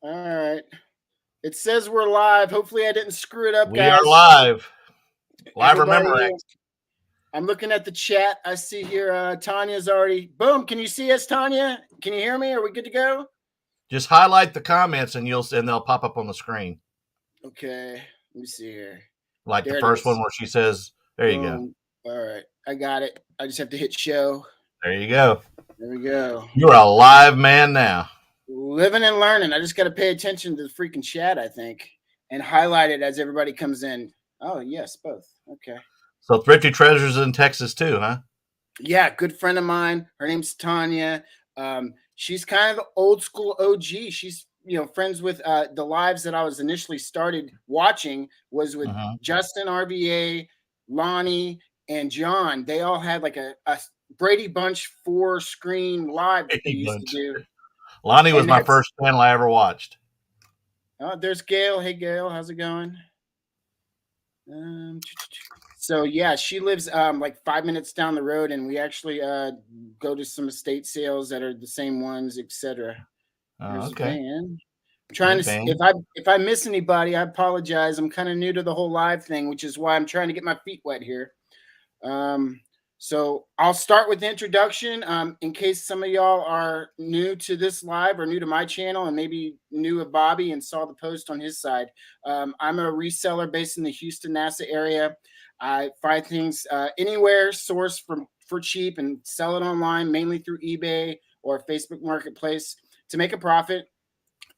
All right. It says we're live. Hopefully, I didn't screw it up, We are guys. live. Live Everybody, Remember. I'm looking at the chat. I see here Tanya's already. Boom. Can you see us, Tanya? Can you hear me? Are we good to go? Just highlight the comments and they'll pop up on the screen. Okay. Let me see here. Like There the it first is. one where she says, there you go. Boom. All right. I got it. I just have to hit show. There you go. There we go. You're a live man now. Living and learning. I just got to pay attention to the freaking chat, I think, and highlight it as everybody comes in. Oh, yes, both. Okay. So Thrifty Treasures in Texas too, huh? Yeah, good friend of mine. Her name's Tanya. She's kind of old school OG. She's friends with the lives that I was initially started watching was with Justin RVA, Lonnie, and John. They all had like a Brady Bunch 4-screen live that they used to do. Lonnie was my first channel I ever watched. Oh, there's Gail. Hey, Gail, how's it going? So yeah, she lives like 5 minutes down the road, and we actually go to some estate sales that are the same ones, etc. Okay. I'm trying to if I miss anybody, I apologize. I'm kind of new to the whole live thing, which is why I'm trying to get my feet wet here. So I'll start with the introduction in case some of y'all are new to this live or new to my channel and maybe new of Bobby and saw the post on his side. I'm a reseller based in the Houston, NASA area. I find things anywhere sourced for cheap and sell it online, mainly through eBay or Facebook Marketplace to make a profit.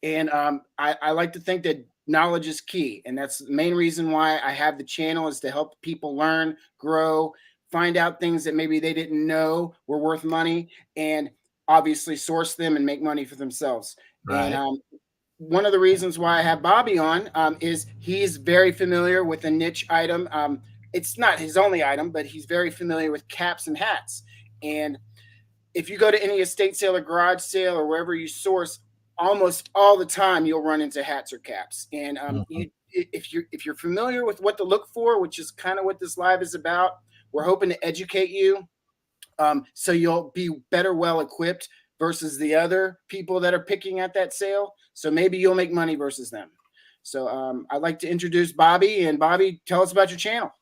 And I like to think that knowledge is key. And that's the main reason why I have the channel is to help people learn, grow, find out things that maybe they didn't know were worth money, and obviously source them and make money for themselves. Right. And one of the reasons why I have Bobby on is he's very familiar with a niche item. It's not his only item, but he's very familiar with caps and hats. And if you go to any estate sale or garage sale or wherever you source, almost all the time you'll run into hats or caps. And if you're familiar with what to look for, which is kind of what this live is about, we're hoping to educate you so you'll be better well equipped versus the other people that are picking at that sale. So maybe you'll make money versus them. So I'd like to introduce Bobby. And Bobby, tell us about your channel.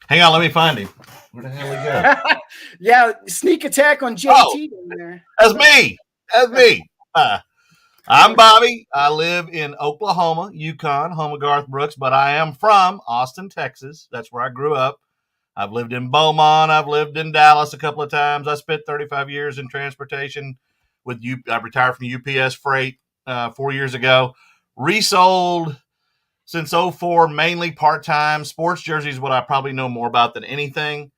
Hang on, let me find him. Where the hell he go? Yeah, sneak attack on JT in there. That's me. That's me. I'm Bobby. I live in Oklahoma, Yukon, home of Garth Brooks, but I am from Austin, Texas. That's where I grew up. I've lived in Beaumont. I've lived in Dallas a couple of times. I spent 35 years in transportation with I retired from UPS Freight 4 years ago. Resold since 2004, mainly part-time. Sports jerseys, what I probably know more about than anything.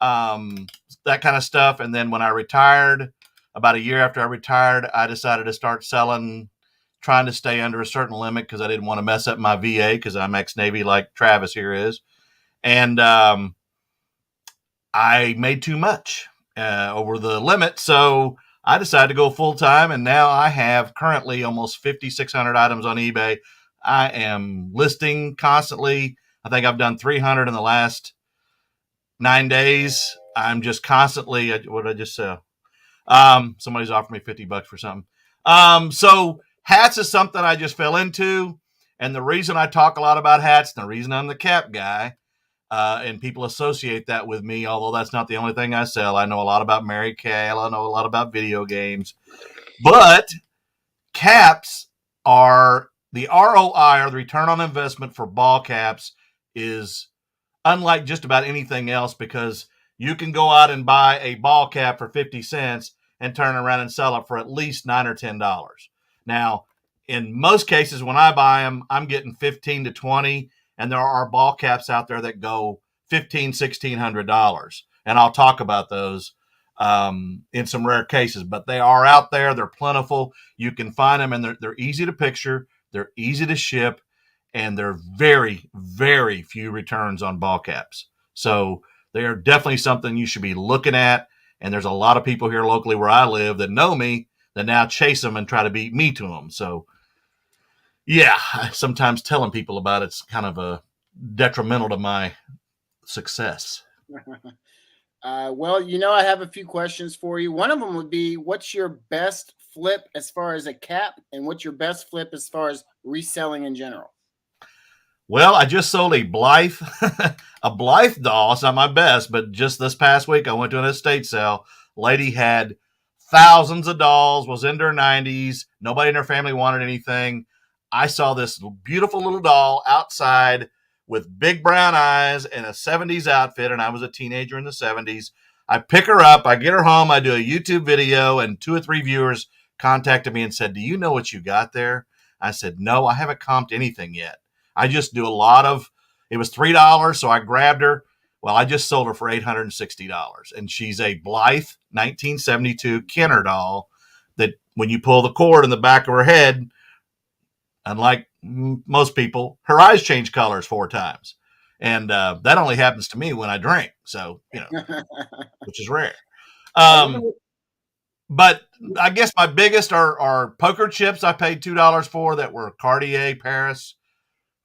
That kind of stuff. And then when I retired, about a year after I retired, I decided to start selling, trying to stay under a certain limit because I didn't want to mess up my VA because I'm ex-Navy like Travis here is. And I made too much over the limit. So I decided to go full-time, and now I have currently almost 5,600 items on eBay. I am listing constantly. I think I've done 300 in the last 9 days. I'm just constantly, what did I just sell? Somebody's offered me $50 for something. So hats is something I just fell into. And the reason I talk a lot about hats, and the reason I'm the cap guy, and people associate that with me, although that's not the only thing I sell. I know a lot about Mary Kay. I know a lot about video games. But caps are the ROI, or the return on investment for ball caps, is unlike just about anything else, because you can go out and buy a ball cap for 50 cents and turn around and sell it for at least $9 or $10. Now, in most cases, when I buy them, I'm getting 15 to 20, and there are ball caps out there that go $1,500, $1,600. And I'll talk about those in some rare cases, but they are out there. They're plentiful. You can find them, and they're easy to picture. They're easy to ship, and they're very, very few returns on ball caps. So they are definitely something you should be looking at. And there's a lot of people here locally where I live that know me that now chase them and try to beat me to them. So, yeah, sometimes telling people about it's kind of a detrimental to my success. Well, I have a few questions for you. One of them would be, what's your best flip as far as a cap, and what's your best flip as far as reselling in general? Well, I just sold a Blythe, a Blythe doll. It's not my best, but just this past week, I went to an estate sale. Lady had thousands of dolls, was in their 90s. Nobody in her family wanted anything. I saw this beautiful little doll outside with big brown eyes and a 70s outfit, and I was a teenager in the 70s. I pick her up, I get her home, I do a YouTube video, and 2 or 3 viewers contacted me and said, "Do you know what you got there?" I said, "No, I haven't comped anything yet. I just do a lot of," it was $3, so I grabbed her. Well, I just sold her for $860, and she's a Blythe 1972 Kenner doll that when you pull the cord in the back of her head, unlike most people, her eyes change colors 4 times. And that only happens to me when I drink. So, which is rare. But I guess my biggest are poker chips I paid $2 for that were Cartier Paris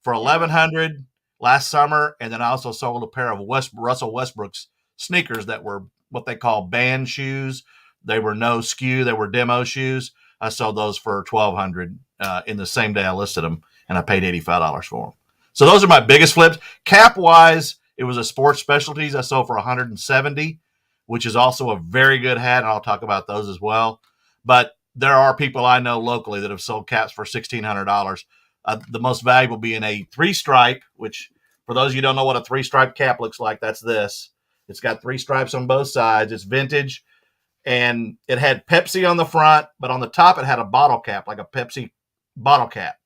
for $1,100 last summer. And then I also sold a pair of Russell Westbrook's sneakers that were what they call band shoes. They were no SKU. They were demo shoes. I sold those for $1,200 in the same day I listed them, and I paid $85 for them. So those are my biggest flips. Cap wise, it was a Sports Specialties I sold for $170, which is also a very good hat, and I'll talk about those as well. But there are people I know locally that have sold caps for $1,600. The most valuable being a 3-stripe, which for those of you who don't know what a 3-stripe cap looks like, that's this. It's got 3 stripes on both sides. It's vintage, and it had Pepsi on the front, but on the top it had a bottle cap, like a Pepsi bottle cap.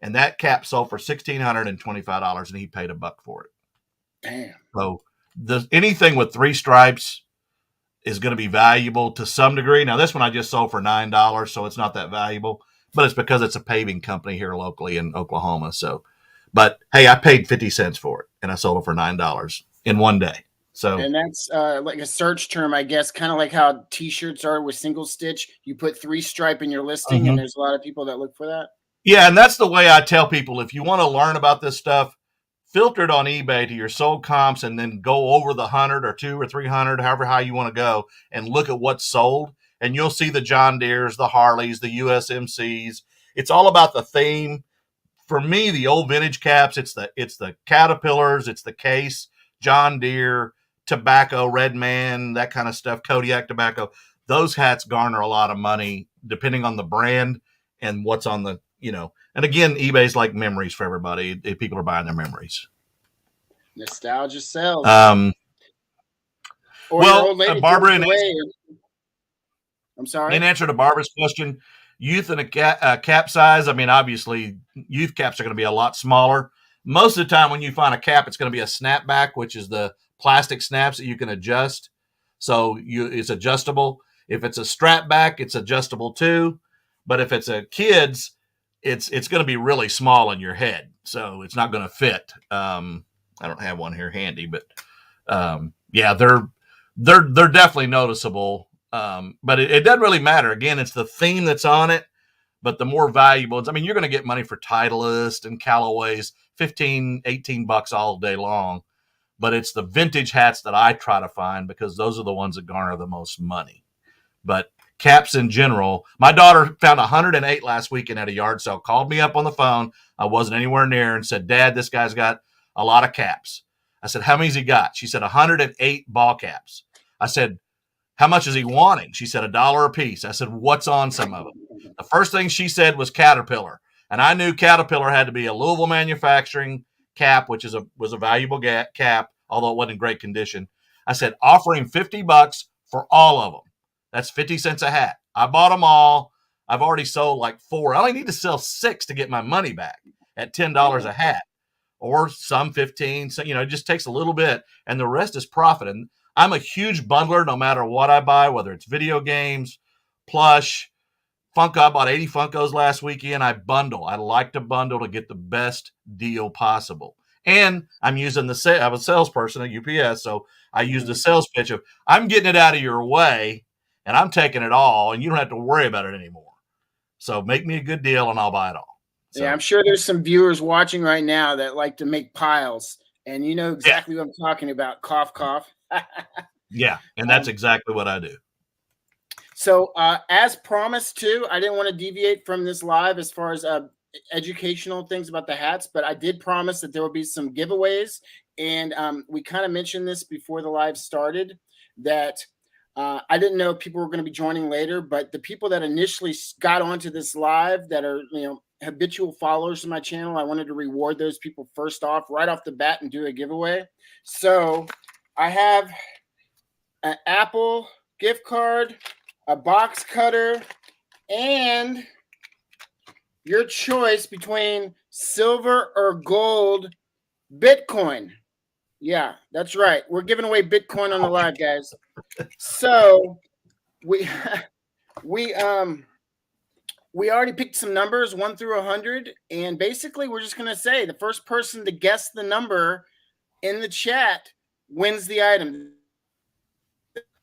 And that cap sold for $1,625, and he paid $1 for it. Damn. So anything with 3 stripes is going to be valuable to some degree. Now, this one I just sold for $9, so it's not that valuable, but it's because it's a paving company here locally in Oklahoma. So, but hey, I paid 50 cents for it, and I sold it for $9 in one day. So, and that's like a search term, I guess, kind of like how T-shirts are with single stitch. You put 3 stripe in your listing, and there's a lot of people that look for that. Yeah, and that's the way I tell people, if you want to learn about this stuff, filter it on eBay to your sold comps and then go over the 100 or 200 or 300, however high you want to go, and look at what's sold. And you'll see the John Deeres, the Harleys, the USMCs. It's all about the theme. For me, the old vintage caps, it's the Caterpillars, it's the Case, John Deere, tobacco, Red Man, that kind of stuff, Kodiak tobacco. Those hats garner a lot of money depending on the brand and what's on the, and again, eBay's like memories for everybody. People are buying their memories. Nostalgia sells. Barbara, I'm sorry. In answer to Barbara's question, youth and a cap size, I mean, obviously, youth caps are going to be a lot smaller. Most of the time when you find a cap, it's going to be a snapback, which is the plastic snaps that you can adjust. So it's adjustable. If it's a strap back, it's adjustable too. But if it's a kid's, it's going to be really small in your head, so it's not going to fit. I don't have one here handy, but yeah, they're definitely noticeable. But it doesn't really matter. Again, it's the theme that's on it. But the more valuable, I mean, you're going to get money for Titleist and Callaways, $15, $18 all day long. But it's the vintage hats that I try to find because those are the ones that garner the most money. But caps in general, my daughter found 108 last weekend at a yard sale, called me up on the phone. I wasn't anywhere near and said, "Dad, this guy's got a lot of caps." I said, "How many's he got?" She said, 108 ball caps. I said, "How much is he wanting?" She said, $1 a piece. I said, "What's on some of them?" The first thing she said was Caterpillar. And I knew Caterpillar had to be a Louisville manufacturing cap, which was a valuable cap, although it wasn't in great condition. I said, offering $50 for all of them. That's 50 cents a hat. I bought them all. I've already sold like 4. I only need to sell 6 to get my money back at $10 a hat, or some 15. So, it just takes a little bit, and the rest is profit. And I'm a huge bundler no matter what I buy, whether it's video games, plush, Funko. I bought 80 Funkos last weekend. I bundle. I like to bundle to get the best deal possible. And I'm using I'm a salesperson at UPS, so I use the sales pitch of, I'm getting it out of your way, and I'm taking it all, and you don't have to worry about it anymore. So make me a good deal, and I'll buy it all. So, yeah, I'm sure there's some viewers watching right now that like to make piles, and you know exactly what I'm talking about. Cough, cough. Yeah, and that's exactly what I do. So as promised too, I didn't want to deviate from this live as far as educational things about the hats, but I did promise that there will be some giveaways. And we kind of mentioned this before the live started, that I didn't know if people were going to be joining later, but the people that initially got onto this live that are, habitual followers of my channel, I wanted to reward those people first off, right off the bat, and do a giveaway. So I have an Apple gift card, a box cutter, and your choice between silver or gold Bitcoin. Yeah, that's right. We're giving away Bitcoin on the live, guys. So we already picked some numbers 1 through 100, and basically we're just going to say the first person to guess the number in the chat wins the item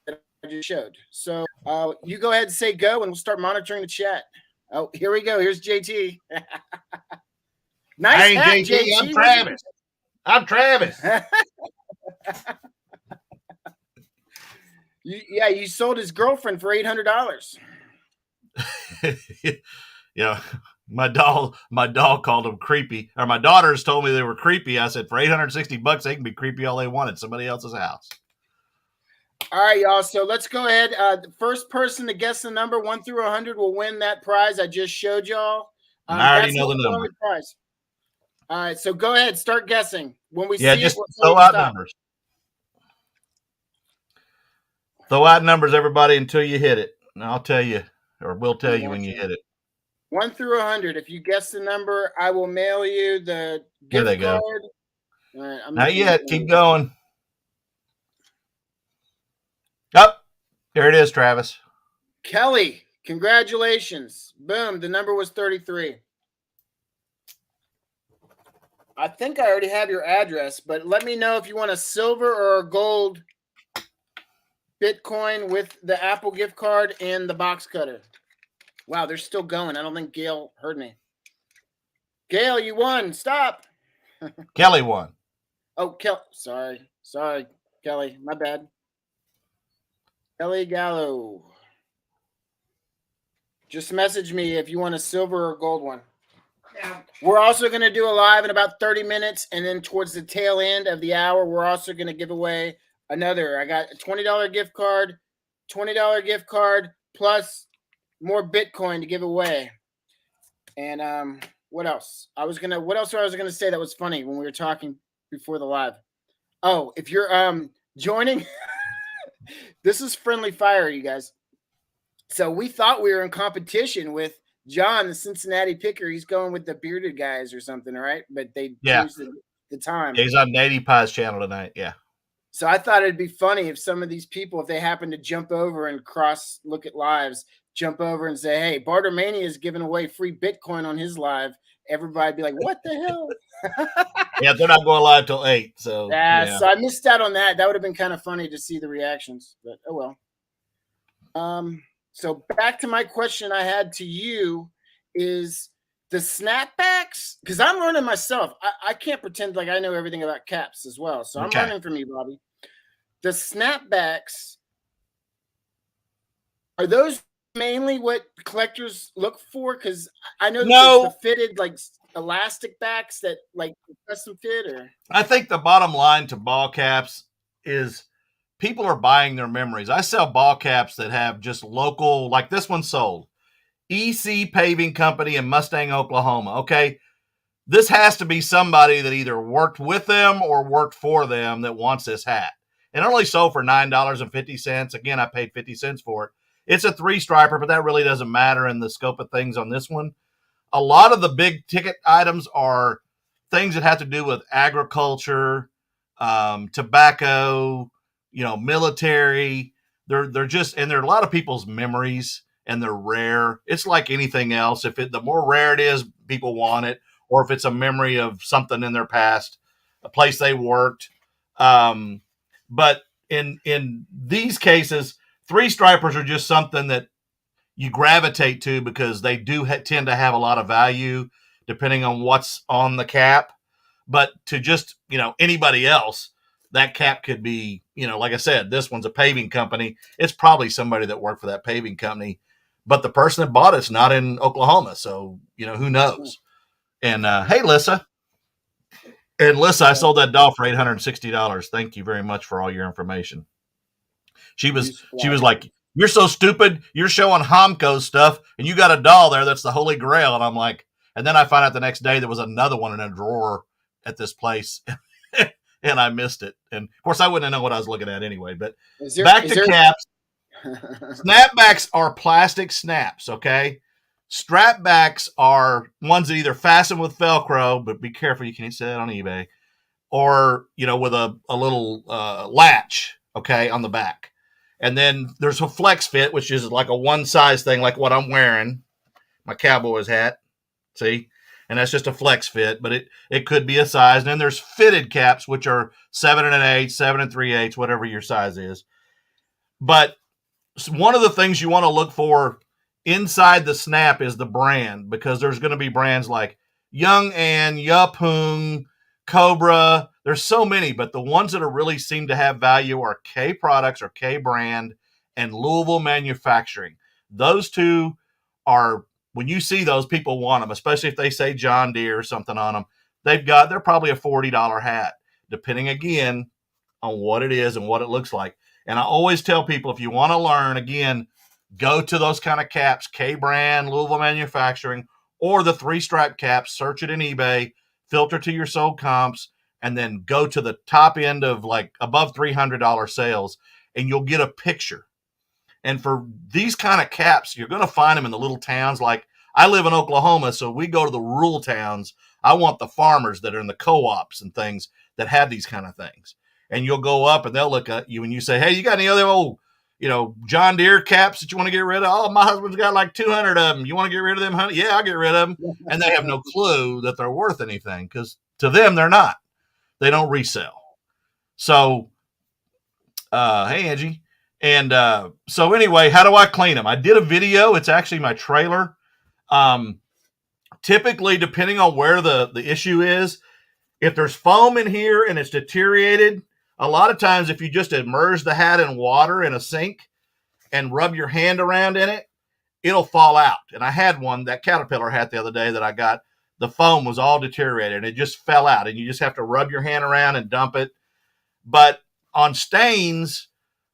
that I just showed. So you go ahead and say go, and we'll start monitoring the chat. Oh, here we go. Here's JT. Nice I ain't hat, JT. JT. I'm Travis. I'm Travis. You sold his girlfriend for $800. My dog called them creepy, or my daughters told me they were creepy. I said, for $860, they can be creepy all they want at somebody else's house. All right, y'all. So let's go ahead. The first person to guess the number 1 through 100 will win that prize I just showed y'all. I already know the number. Prize. All right, so go ahead, start guessing. When we see just it, throw out numbers. Throw out numbers, everybody, until you hit it. And I'll tell you, or we'll tell you when you hit it. 1 through 100. If you guess the number, I will mail you the gift There they card. go. All right, Not yet. Keep going. Oh, there it is, Travis. Kelly, congratulations. Boom, the number was 33. I think I already have your address, but let me know if you want a silver or a gold Bitcoin with the Apple gift card and the box cutter. Wow, they're still going. I don't think Gail heard me. Gail, you won. Stop. Kelly won. Oh, sorry, Kelly. My bad. Kelly Gallo. Just message me if you want a silver or gold one. Yeah. We're also going to do a live in about 30 minutes, and then towards the tail end of the hour, we're also going to give away another. I got a $20 gift card, $20 gift card, plus more Bitcoin to give away. And what else? What else was I gonna say that was funny when we were talking before the live? Oh, if you're joining, this is Friendly Fire, you guys. So we thought we were in competition with John, the Cincinnati picker. He's going with the bearded guys or something, right? But they changed the time. Yeah, he's on Nady Pie's channel tonight. Yeah. So I thought it'd be funny if some of these people, if they happen to jump over and look at lives, jump over and say, hey, Bartermania is giving away free Bitcoin on his live. Everybody be like, what the hell? Yeah, they're not going live till 8. So yeah, so I missed out on that. That would have been kind of funny to see the reactions, but oh well. So back to my question I had to you is the snapbacks, because I'm learning myself. I can't pretend like I know everything about caps as well. So I'm learning from you, Bobby. The snapbacks, are those mainly what collectors look for? Because I know there's the fitted, like elastic backs that like custom fit. Or I think the bottom line to ball caps is people are buying their memories. I sell ball caps that have just local, like this one sold. EC Paving Company in Mustang, Oklahoma. Okay, this has to be somebody that either worked with them or worked for them that wants this hat. And it only sold for $9.50. Again, I paid 50 cents for it. It's a 3-striper, but that really doesn't matter in the scope of things on this one. A lot of the big ticket items are things that have to do with agriculture, tobacco, military. They're just, and they're a lot of people's memories, and they're rare. It's like anything else. The more rare it is, people want it, or if it's a memory of something in their past, a place they worked. But in these cases, 3-stripers are just something that you gravitate to because they do tend to have a lot of value depending on what's on the cap. But to just, anybody else, that cap could be, like I said, this one's a paving company. It's probably somebody that worked for that paving company, but the person that bought it's not in Oklahoma. So, who knows? And hey, Lissa. And Lissa, I sold that doll for $860. Thank you very much for all your information. She was like, "You're so stupid. You're showing Homco stuff, and you got a doll there that's the Holy Grail." And I'm like, and then I found out the next day there was another one in a drawer at this place, and I missed it. And of course, I wouldn't know what I was looking at anyway. But back to caps. Snapbacks are plastic snaps. Okay. Strapbacks are ones that either fasten with Velcro, but be careful, you can't sell that on eBay, or with a little latch, okay, on the back. And then there's a flex fit, which is like a one size thing, like what I'm wearing, my Cowboys hat. See, and that's just a flex fit, but it could be a size. And then there's fitted caps, which are 7 1/8, 7 3/8, whatever your size is. But one of the things you want to look for inside the snap is the brand, because there's going to be brands like Young Ann, Yapung, Cobra. There's so many, but the ones that are really seem to have value are K Products or K Brand and Louisville Manufacturing. Those two are, when you see those, people want them, especially if they say John Deere or something on them. They're probably a $40 hat, depending again on what it is and what it looks like. And I always tell people, if you want to learn, again, go to those kind of caps, K Brand, Louisville Manufacturing, or the 3-stripe caps. Search it in eBay, filter to your sold comps, and then go to the top end of like above $300 sales, and you'll get a picture. And for these kind of caps, you're going to find them in the little towns. Like I live in Oklahoma, so we go to the rural towns. I want the farmers that are in the co-ops and things that have these kind of things. And you'll go up and they'll look at you and you say, "Hey, you got any other old, John Deere caps that you want to get rid of?" "Oh, my husband's got like 200 of them. You want to get rid of them, honey?" "Yeah, I'll get rid of them." And they have no clue that they're worth anything, because to them, they're not. They don't resell. So, hey, Angie. And so anyway, how do I clean them? I did a video. It's actually my trailer. Typically, depending on where the issue is, if there's foam in here and it's deteriorated, a lot of times if you just immerse the hat in water in a sink and rub your hand around in it, it'll fall out. And I had one, that Caterpillar hat the other day that I got, the foam was all deteriorated and it just fell out, and you just have to rub your hand around and dump it. But on stains,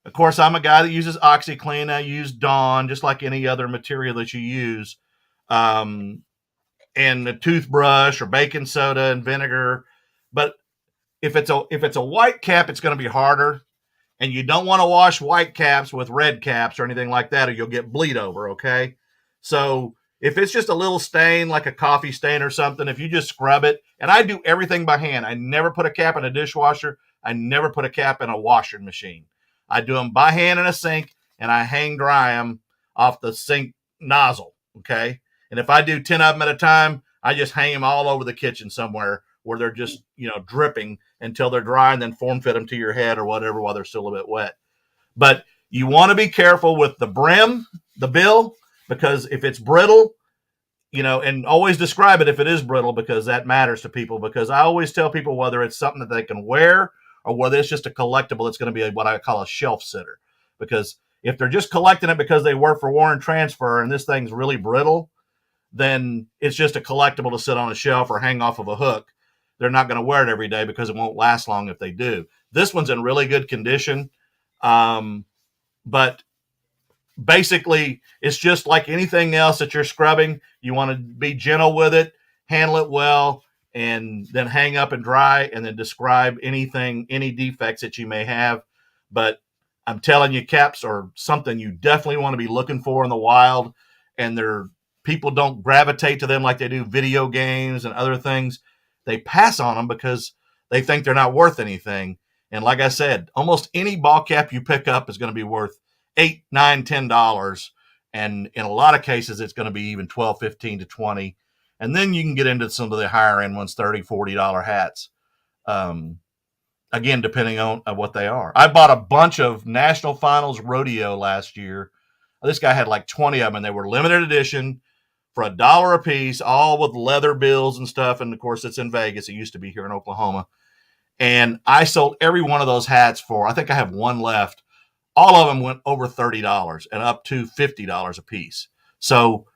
of course, I'm a guy that uses OxyClean. I use Dawn, just like any other material that you use. And a toothbrush or baking soda and vinegar. But if it's a white cap, it's going to be harder. And you don't want to wash white caps with red caps or anything like that, or you'll get bleed over, okay? So if it's just a little stain, like a coffee stain or something, if you just scrub it, and I do everything by hand. I never put a cap in a dishwasher. I never put a cap in a washing machine. I do them by hand in a sink, and I hang dry them off the sink nozzle, okay? And if I do 10 of them at a time, I just hang them all over the kitchen somewhere where they're just, dripping until they're dry, and then form fit them to your head or whatever while they're still a bit wet. But you want to be careful with the brim, the bill, because if it's brittle, and always describe it if it is brittle, because that matters to people. Because I always tell people whether it's something that they can wear or whether it's just a collectible, it's going to be what I call a shelf sitter. Because if they're just collecting it because they work for Warren Transfer and this thing's really brittle, then it's just a collectible to sit on a shelf or hang off of a hook. They're not going to wear it every day because it won't last long if they do. This one's in really good condition. But basically, it's just like anything else that you're scrubbing. You want to be gentle with it, handle it well, and then hang up and dry, and then describe any defects that you may have. But I'm telling you, caps are something you definitely want to be looking for in the wild, and people don't gravitate to them like they do video games and other things. They pass on them because they think they're not worth anything. And like I said, almost any ball cap you pick up is going to be worth $8, $9, $10. And in a lot of cases, it's going to be even $12, $15 to $20. And then you can get into some of the higher end ones, $30, $40 hats. Again, depending on what they are. I bought a bunch of National Finals Rodeo last year. This guy had like 20 of them, and they were limited edition for $1 a piece, all with leather bills and stuff. And of course, it's in Vegas. It used to be here in Oklahoma. And I sold every one of those hats for, I think I have one left. All of them went over $30 and up to $50 a piece. So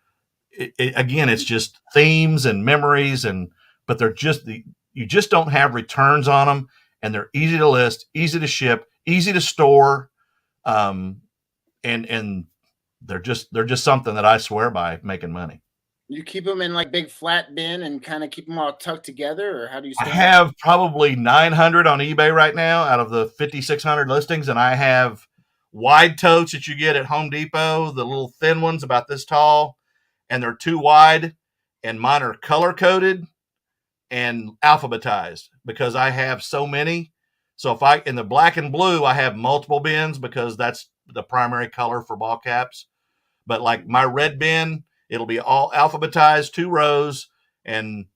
again, it's just themes and memories, but they're just you just don't have returns on them, and they're easy to list, easy to ship, easy to store, and they're just something that I swear by making money. You keep them in like big flat bin and kind of keep them all tucked together, or how do you? I have probably 900 on eBay right now out of the 5,600 listings, and I have wide totes that you get at Home Depot, the little thin ones about this tall, and they're too wide, and mine are color coded and alphabetized because I have so many. So if in the black and blue, I have multiple bins because that's the primary color for ball caps. But like my red bin, it'll be all alphabetized, 2 rows, and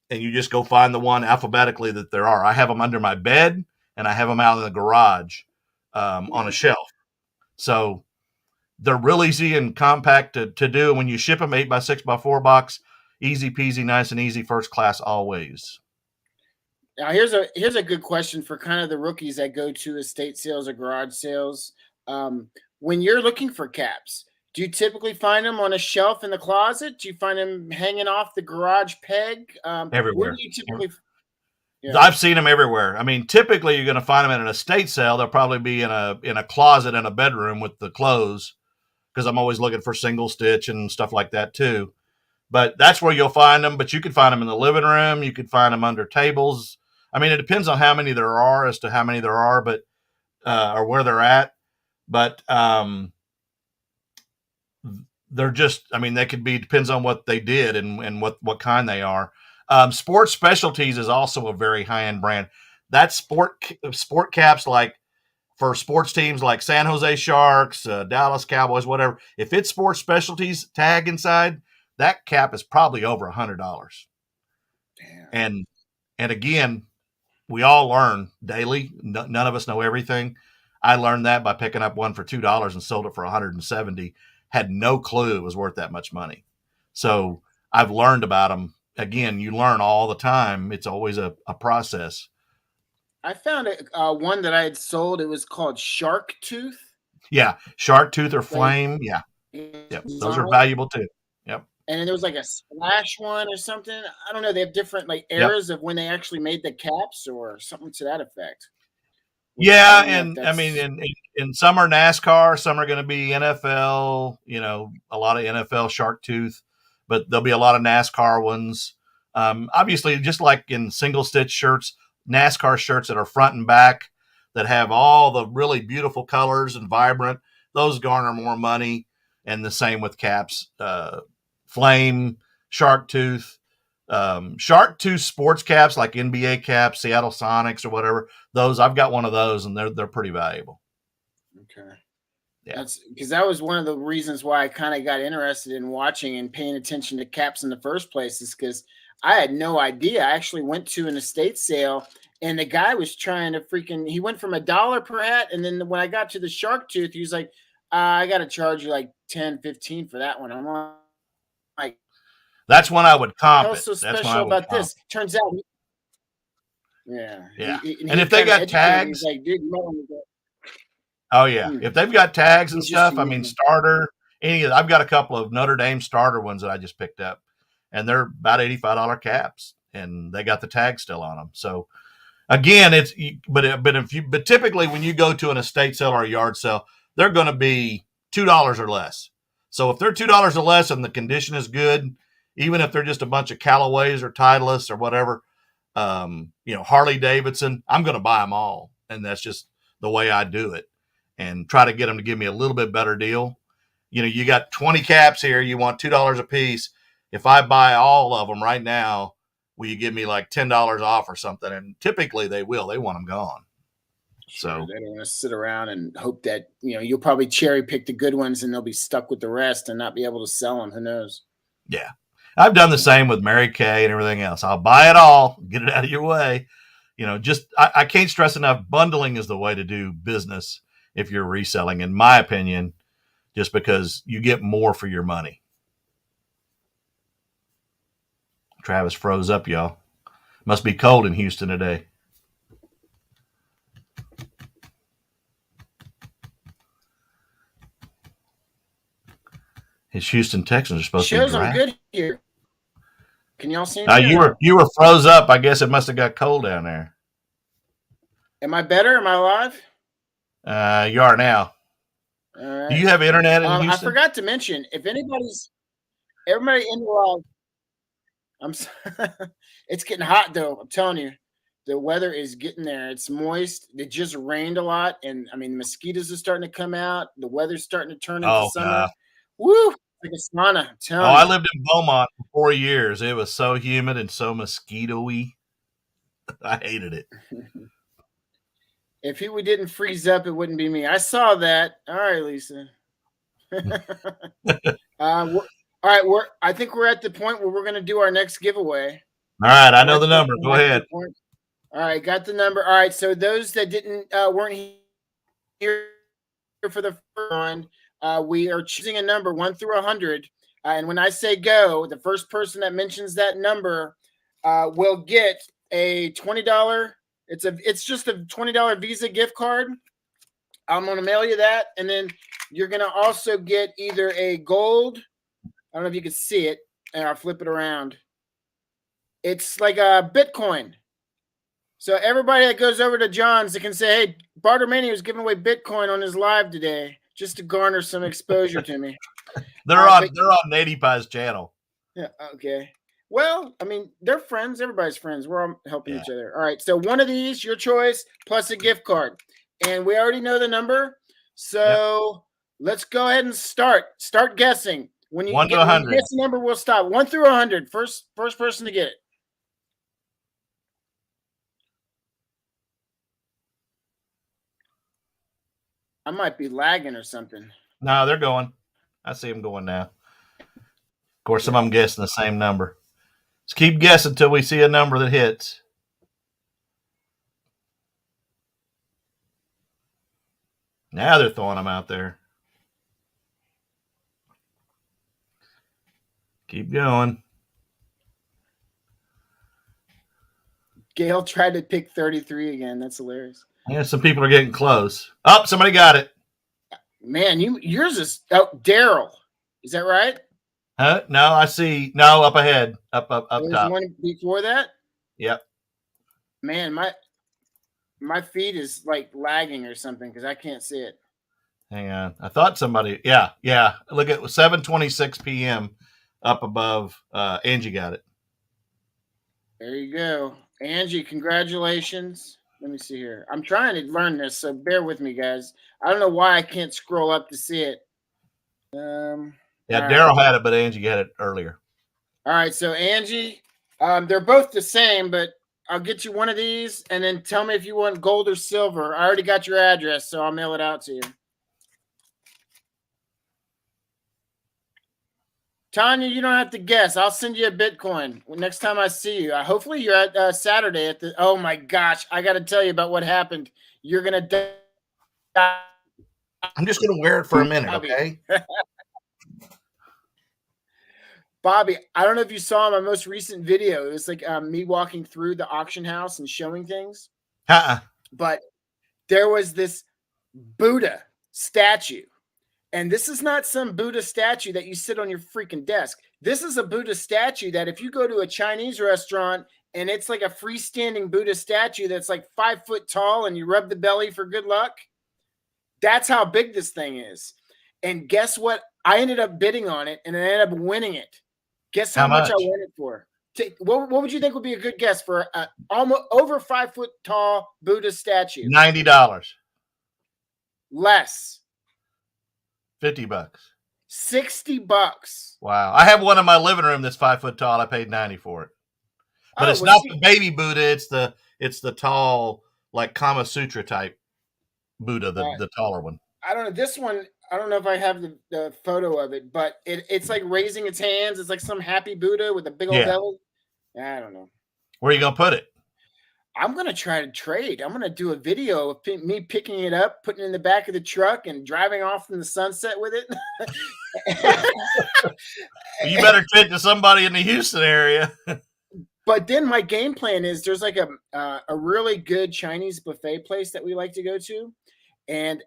you just go find the one alphabetically that there are. I have them under my bed, and I have them out in the garage on a shelf. So they're real easy and compact to do. And when you ship them 8x6x4 box, easy peasy, nice and easy, first class always. Now here's a good question for kind of the rookies that go to estate sales or garage sales. When you're looking for caps, do you typically find them on a shelf in the closet? Do you find them hanging off the garage peg? Everywhere. Where do you typically? Yeah. I've seen them everywhere. I mean, typically you're going to find them at an estate sale. They'll probably be in a closet in a bedroom with the clothes, because I'm always looking for single stitch and stuff like that too. But that's where you'll find them. But you could find them in the living room. You could find them under tables. I mean, it depends on how many there are as to how many there are, but or where they're at. But they're just, I mean, they could be, depends on what they did and what kind they are. Sports Specialties is also a very high-end brand. That's sport caps, like for sports teams like San Jose Sharks, Dallas Cowboys, whatever. If it's Sports Specialties tag inside, that cap is probably over $100. Damn. And again, we all learn daily. None of us know everything. I learned that by picking up one for $2 and sold it for $170. Had no clue it was worth that much money. So I've learned about them. Again, you learn all the time. It's always a process. I found one that I had sold. It was called Shark Tooth. Yeah, Shark Tooth or Flame. Yeah, yep. Those are valuable too. Yep. And then there was like a Splash one or something. I don't know. They have different like eras of when they actually made the caps or something to that effect. Yeah, and I mean, in some are NASCAR, some are going to be NFL. You know, a lot of NFL Shark Tooth, but there'll be a lot of NASCAR ones. Obviously, just like in single stitch shirts, NASCAR shirts that are front and back that have all the really beautiful colors and vibrant, those garner more money. And the same with caps, Flame, Shark Tooth sports caps like NBA caps, Seattle Sonics or whatever. Those, I've got one of those, and they're pretty valuable. Okay. Yeah. That's because that was one of the reasons why I kind of got interested in watching and paying attention to caps in the first place, is because I had no idea. I actually went to an estate sale, and the guy was trying to he went from $1 per hat. And then when I got to the Shark Tooth, he was like, I got to charge you like 10, 15 for that one. I'm like, that's when I would comp it. What's so special about this? Turns out, yeah. And if they got tags, like, dude, you might want to go. Oh yeah, if they've got tags and stuff, I mean, starter. I've got a couple of Notre Dame starter ones that I just picked up, and they're about $85 caps, and they got the tag still on them. So again, but typically when you go to an estate sale or a yard sale, they're going to be $2 or less. So if they're $2 or less and the condition is good, even if they're just a bunch of Callaways or Titleists or whatever, Harley Davidson, I'm going to buy them all, and that's just the way I do it, and try to get them to give me a little bit better deal. You know, you got 20 caps here, you want $2 a piece. If I buy all of them right now, will you give me like $10 off or something? And typically they will. They want them gone. So they don't want to sit around and hope that, you'll probably cherry pick the good ones and they'll be stuck with the rest and not be able to sell them. Who knows? Yeah. I've done the same with Mary Kay and everything else. I'll buy it all, get it out of your way. I can't stress enough, bundling is the way to do business if you're reselling, in my opinion, just because you get more for your money. Travis froze up, y'all. Must be cold in Houston today. His Houston Texans are supposed to be Shows I'm drafted. good here. Can y'all see me? You were froze up. I guess it must have got cold down there. Am I better? Am I live? You are now. All right. Do you have internet in Houston? I forgot to mention, if everybody in the live, it's getting hot though. I'm telling you, the weather is getting there. It's moist. It just rained a lot, and I mean, the mosquitoes are starting to come out. The weather's starting to turn into summer. Woo! Like a sauna. I'm telling you. I lived in Beaumont for 4 years. It was so humid and so mosquito-y. I hated it. If we didn't freeze up, it wouldn't be me. I saw that. All right, Lisa. All right, I think we're at the point where we're going to do our next giveaway. All right, I know the number. Go ahead. All right, got the number. All right, so those that weren't here for the first one, we are choosing a number 1 through 100, and when I say go, the first person that mentions that number will get a $20. It's just a $20 Visa gift card. I'm going to mail you that, and then you're going to also get either a gold. I don't know if you can see it, and I'll flip it around. It's like a Bitcoin. So everybody that goes over to John's, they can say, "Hey, Bartermania was giving away Bitcoin on his live today, just to garner some exposure to me." They're on Nady Pie's channel. Yeah. Okay. Well, I mean, they're friends. Everybody's friends. We're all helping each other. All right. So one of these, your choice, plus a gift card. And we already know the number. So let's go ahead and start. Start guessing. When you 1 to 100. Guess the number, we'll stop. 1 through 100. First person to get it. I might be lagging or something. No, they're going. I see them going now. Of course, some of them guessing the same number. Let's keep guessing until we see a number that hits. Now they're throwing them out there. Keep going. Gail tried to pick 33 again. That's hilarious. Yeah, some people are getting close. Oh, somebody got it. Man, yours is Daryl. Is that right? No, I see. No, up ahead. Up There's top. one before that? Yep. Man, my feed is like lagging or something because I can't see it. Hang on. I thought somebody. Yeah. Look at 7:26 p.m. up above. Angie got it. There you go. Angie, congratulations. Let me see here. I'm trying to learn this, so bear with me, guys. I don't know why I can't scroll up to see it. Daryl had it, but Angie got it earlier. All right, so Angie, they're both the same, but I'll get you one of these, and then tell me if you want gold or silver. I already got your address, so I'll mail it out to you. Tanya, you don't have to guess. I'll send you a Bitcoin next time I see you. Hopefully you're at Saturday at the. Oh my gosh, I got to tell you about what happened. You're gonna die. I'm just gonna wear it for a minute, okay? Bobby, I don't know if you saw my most recent video. It was like me walking through the auction house and showing things. But there was this Buddha statue. And this is not some Buddha statue that you sit on your freaking desk. This is a Buddha statue that if you go to a Chinese restaurant and it's like a freestanding Buddha statue that's like 5 foot tall and you rub the belly for good luck, that's how big this thing is. And guess what? I ended up bidding on it and I ended up winning it. Guess how much I won it for? What would you think would be a good guess for almost over 5 foot tall Buddha statue? $90. Less. $50. $60. Wow. I have one in my living room that's 5 foot tall. I paid $90 for it. But it's not the baby Buddha, it's the tall, like Kama Sutra type Buddha, the taller one. I don't know. This one, I don't know if I have the photo of it, but it's like raising its hands. It's like some happy Buddha with a big old belly. I don't know. Where are you gonna put it? I'm going to try to trade. I'm going to do a video of me picking it up, putting it in the back of the truck and driving off in the sunset with it. You better take to somebody in the Houston area. But then my game plan is there's like a really good Chinese buffet place that we like to go to. And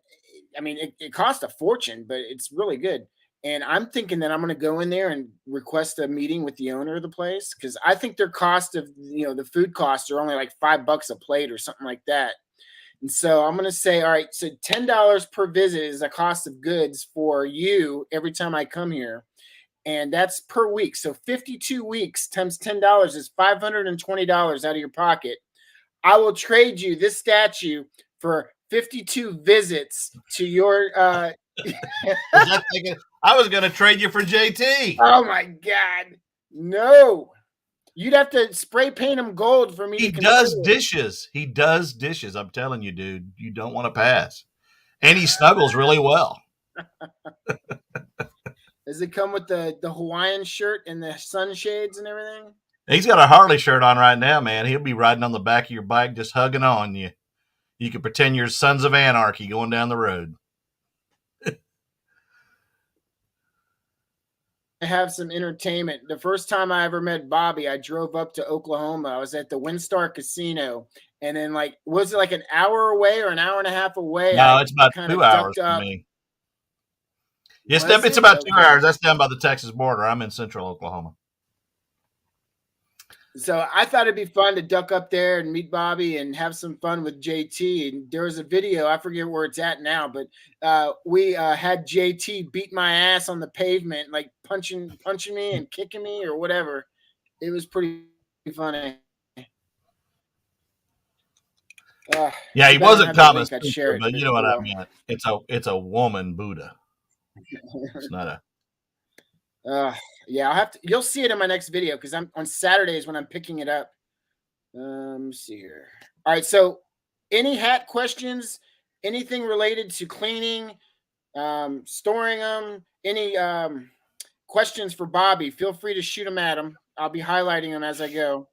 I mean, it costs a fortune, but it's really good. And I'm thinking that I'm going to go in there and request a meeting with the owner of the place, because I think their cost of, the food costs are only like $5 a plate or something like that. And so I'm going to say, all right, so $10 per visit is a cost of goods for you every time I come here. And that's per week. So 52 weeks times $10 is $520 out of your pocket. I will trade you this statue for 52 visits to your I was going to trade you for JT. Oh my God. No. You'd have to spray paint him gold for me He to does consider. dishes. He does dishes. I'm telling you, dude, you don't want to pass. And he snuggles really well. Does it come with the Hawaiian shirt and the sunshades and everything? He's got a Harley shirt on right now, man. He'll be riding on the back of your bike, just hugging on you. You can pretend you're Sons of Anarchy going down the road. I have some entertainment. The first time I ever met Bobby, I drove up to Oklahoma. I was at the WinStar Casino, and then was it like an hour away or an hour and a half away? No, it's about 2 hours for me. Yes, it's about 2 hours. That's down by the Texas border. I'm in central Oklahoma. So I thought it'd be fun to duck up there and meet Bobby and have some fun with JT. And there was a video, I forget where it's at now, but we had JT beat my ass on the pavement, like punching me and kicking me or whatever. It was pretty funny. Yeah, he wasn't Thomas, but you know what I meant. It's a woman Buddha. It's not a. Yeah, you'll see it in my next video, because I'm on Saturdays when I'm picking it up. Let's see here. All right, so any hat questions, anything related to cleaning, storing them, any questions for Bobby, feel free to shoot them at him. I'll be highlighting them as I go.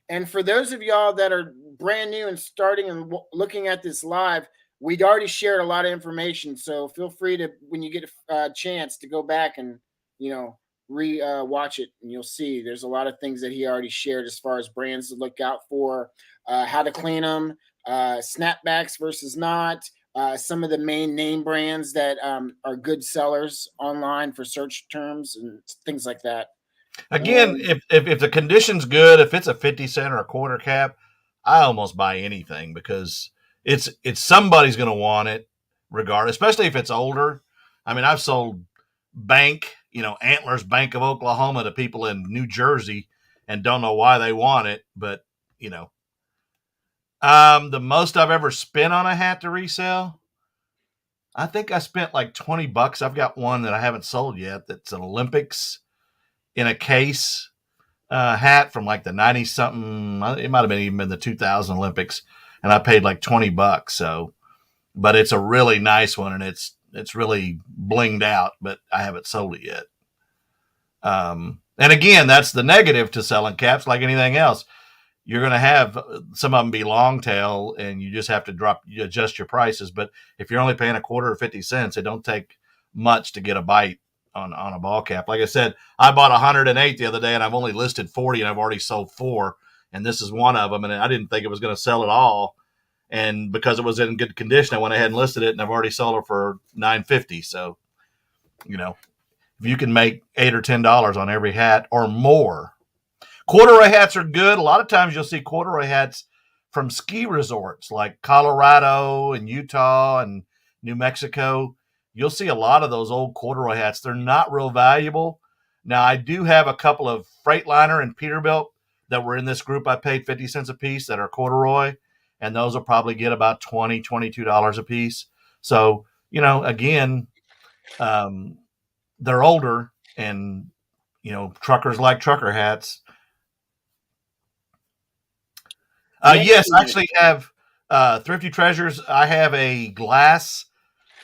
And for those of y'all that are brand new and starting and looking at this live, we'd already shared a lot of information. So feel free to, when you get a chance, to go back and, watch it, and you'll see there's a lot of things that he already shared as far as brands to look out for, how to clean them, snapbacks versus not, some of the main name brands that are good sellers online for search terms and things like that. Again, if the condition's good, if it's a 50 cent or a quarter cap, I almost buy anything, because it's somebody's going to want it regardless, especially if it's older. I mean, I've sold Antlers Bank of Oklahoma to people in New Jersey and don't know why they want it, but the most I've ever spent on a hat to resell, I think I spent like $20. I've got one that I haven't sold yet. That's an Olympics in a case hat from like the 90 something. It might've been even in the 2000 Olympics. And I paid like $20. So, but it's a really nice one, and it's really blinged out, but I haven't sold it yet. And again, that's the negative to selling caps. Like anything else, you're going to have some of them be long tail, and you just have to adjust your prices. But if you're only paying a quarter or 50 cents, it don't take much to get a bite on a ball cap. Like I said, I bought 108 the other day, and I've only listed 40, and I've already sold 4. And this is one of them. And I didn't think it was going to sell at all. And because it was in good condition, I went ahead and listed it, and I've already sold it for $9.50. So, if you can make $8 or $10 on every hat or more. Corduroy hats are good. A lot of times you'll see corduroy hats from ski resorts like Colorado and Utah and New Mexico. You'll see a lot of those old corduroy hats. They're not real valuable. Now, I do have a couple of Freightliner and Peterbilt that were in this group I paid 50 cents a piece that are corduroy, and those will probably get about $20, $22 a piece. So, again, they're older, and, truckers like trucker hats. Yes, I actually have Thrifty Treasures. I have a glass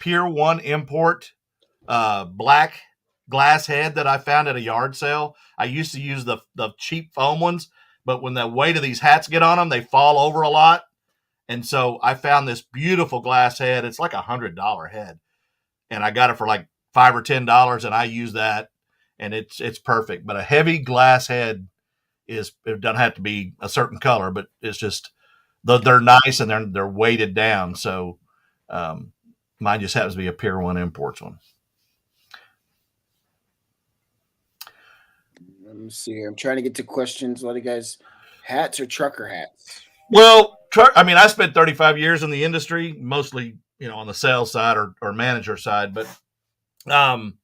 Pier 1 import black glass head that I found at a yard sale. I used to use the cheap foam ones, but when the weight of these hats get on them, they fall over a lot. And so I found this beautiful glass head. It's like $100 head, and I got it for like $5 or $10, and I use that, and it's perfect. But a heavy glass head it doesn't have to be a certain color, but it's just they're nice, and they're weighted down. So mine just happens to be a Pier 1 Imports one. Let me see here. I'm trying to get to questions. A lot of guys, hats or trucker hats? Well, I spent 35 years in the industry, mostly, on the sales side or manager side, but um,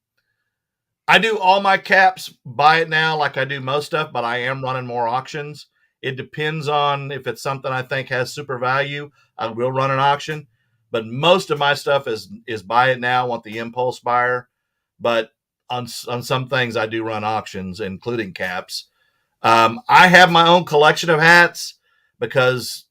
I do all my caps, buy it now like I do most stuff, but I am running more auctions. It depends on if it's something I think has super value, I will run an auction. But most of my stuff is buy it now, want the impulse buyer. But on some things I do run auctions, including caps. I have my own collection of hats because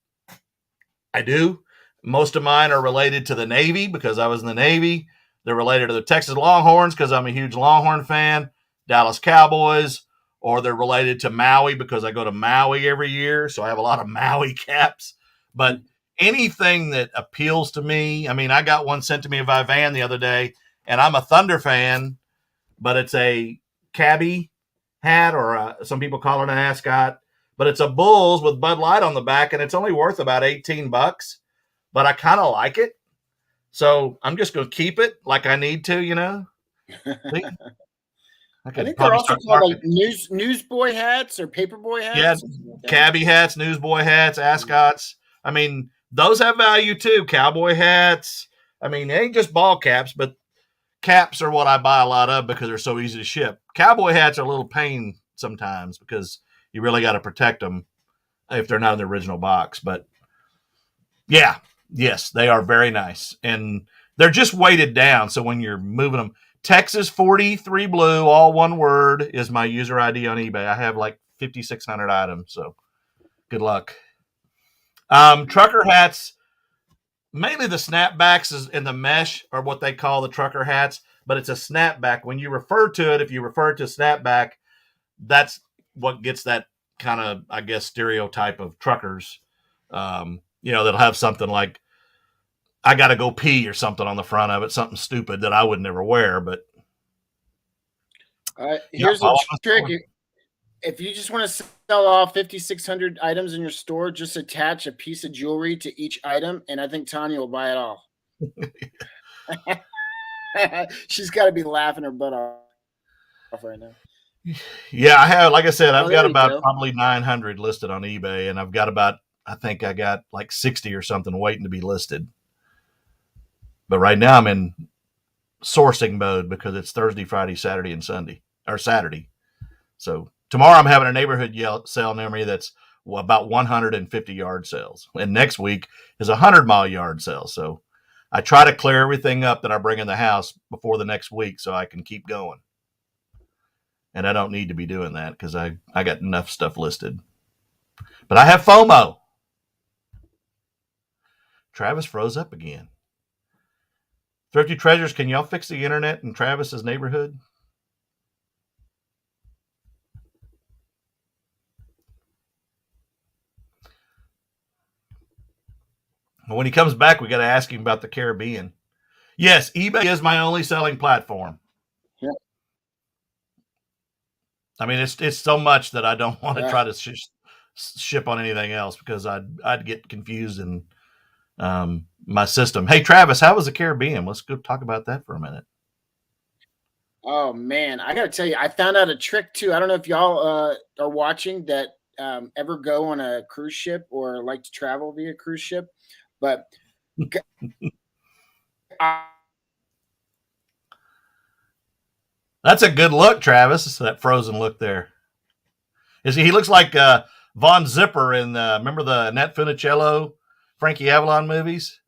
I do. Most of mine are related to the Navy because I was in the Navy. They're related to the Texas Longhorns because I'm a huge Longhorn fan, Dallas Cowboys, or they're related to Maui because I go to Maui every year. So I have a lot of Maui caps. But anything that appeals to me, I got one sent to me by Van the other day, and I'm a Thunder fan, but it's a cabbie hat, or some people call it an ascot, but it's a Bulls with Bud Light on the back, and it's only worth about $18, but I kind of like it. So I'm just going to keep it like I need to, See? I think they're also called like newsboy hats or paperboy hats. Yeah, cabbie hats, newsboy hats, ascots. Those have value too. Cowboy hats. They ain't just ball caps, but caps are what I buy a lot of because they're so easy to ship. Cowboy hats are a little pain sometimes because you really got to protect them if they're not in the original box. But yeah, yes, they are very nice. And they're just weighted down. So when you're moving them, Texas 43 blue, all one word, is my user ID on eBay. I have like 5,600 items. So good luck. Trucker hats, mainly the snapbacks and the mesh are what they call the trucker hats, but it's a snapback. When you refer to it, if you refer to snapback, that's what gets that kind of, I guess, stereotype of truckers. That'll have something like, I got to go pee or something on the front of it, something stupid that I would never wear. But here's a trick. If you just want to sell off 5,600 items in your store, just attach a piece of jewelry to each item, and I think Tanya will buy it all. She's got to be laughing her butt off right now. Yeah, I have. Like I said, I've got about probably 900 listed on eBay, and I've got I think I got like 60 or something waiting to be listed. But right now I'm in sourcing mode because it's Thursday, Friday, Saturday, and Sunday, or Saturday. So tomorrow I'm having a neighborhood sale near me that's about 150 yard sales. And next week is a 100-mile yard sale. So I try to clear everything up that I bring in the house before the next week so I can keep going. And I don't need to be doing that because I got enough stuff listed. But I have FOMO. Travis froze up again. Thrifty Treasures, can y'all fix the internet in Travis's neighborhood? Well, when he comes back, we got to ask him about the Caribbean. Yes, eBay is my only selling platform. Yeah. It's so much that I don't want to try to ship on anything else because I'd get confused in my system. Hey, Travis, how was the Caribbean? Let's go talk about that for a minute. Oh, man. I got to tell you, I found out a trick, too. I don't know if y'all are watching that ever go on a cruise ship or like to travel via cruise ship. But that's a good look, Travis. That frozen look there. He looks like Von Zipper in remember the Annette Funicello, Frankie Avalon movies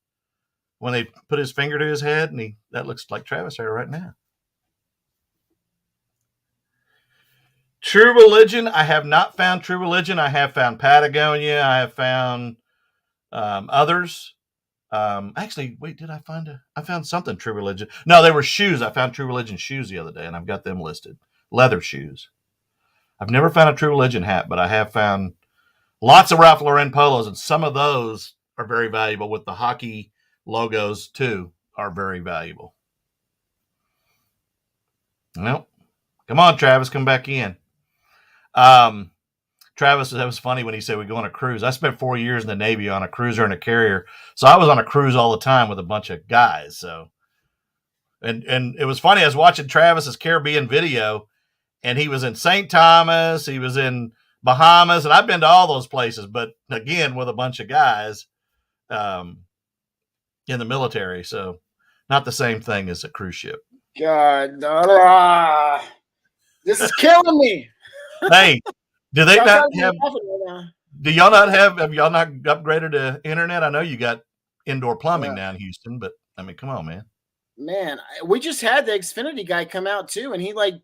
when they put his finger to his head, and that looks like Travis there right now. True Religion. I have not found True Religion. I have found Patagonia. I have found others. Actually, wait, did I found something True Religion? No, they were shoes. I found True Religion shoes the other day, and I've got them listed. Leather shoes. I've never found a True Religion hat, but I have found lots of Ralph Lauren polos, and some of those are very valuable with the hockey logos too, are very valuable. Well, come on, Travis, come back in. Travis, that was funny when he said we go on a cruise. I spent 4 years in the Navy on a cruiser and a carrier. So I was on a cruise all the time with a bunch of guys. So, and it was funny. I was watching Travis's Caribbean video and he was in St. Thomas. He was in Bahamas, and I've been to all those places, but again, with a bunch of guys in the military. So not the same thing as a cruise ship. God, this is killing me. Hey, do they not have? Do y'all not have? Have y'all not upgraded to internet? I know you got indoor plumbing down in Houston, but I mean, come on, man. Man, we just had the Xfinity guy come out too, and he like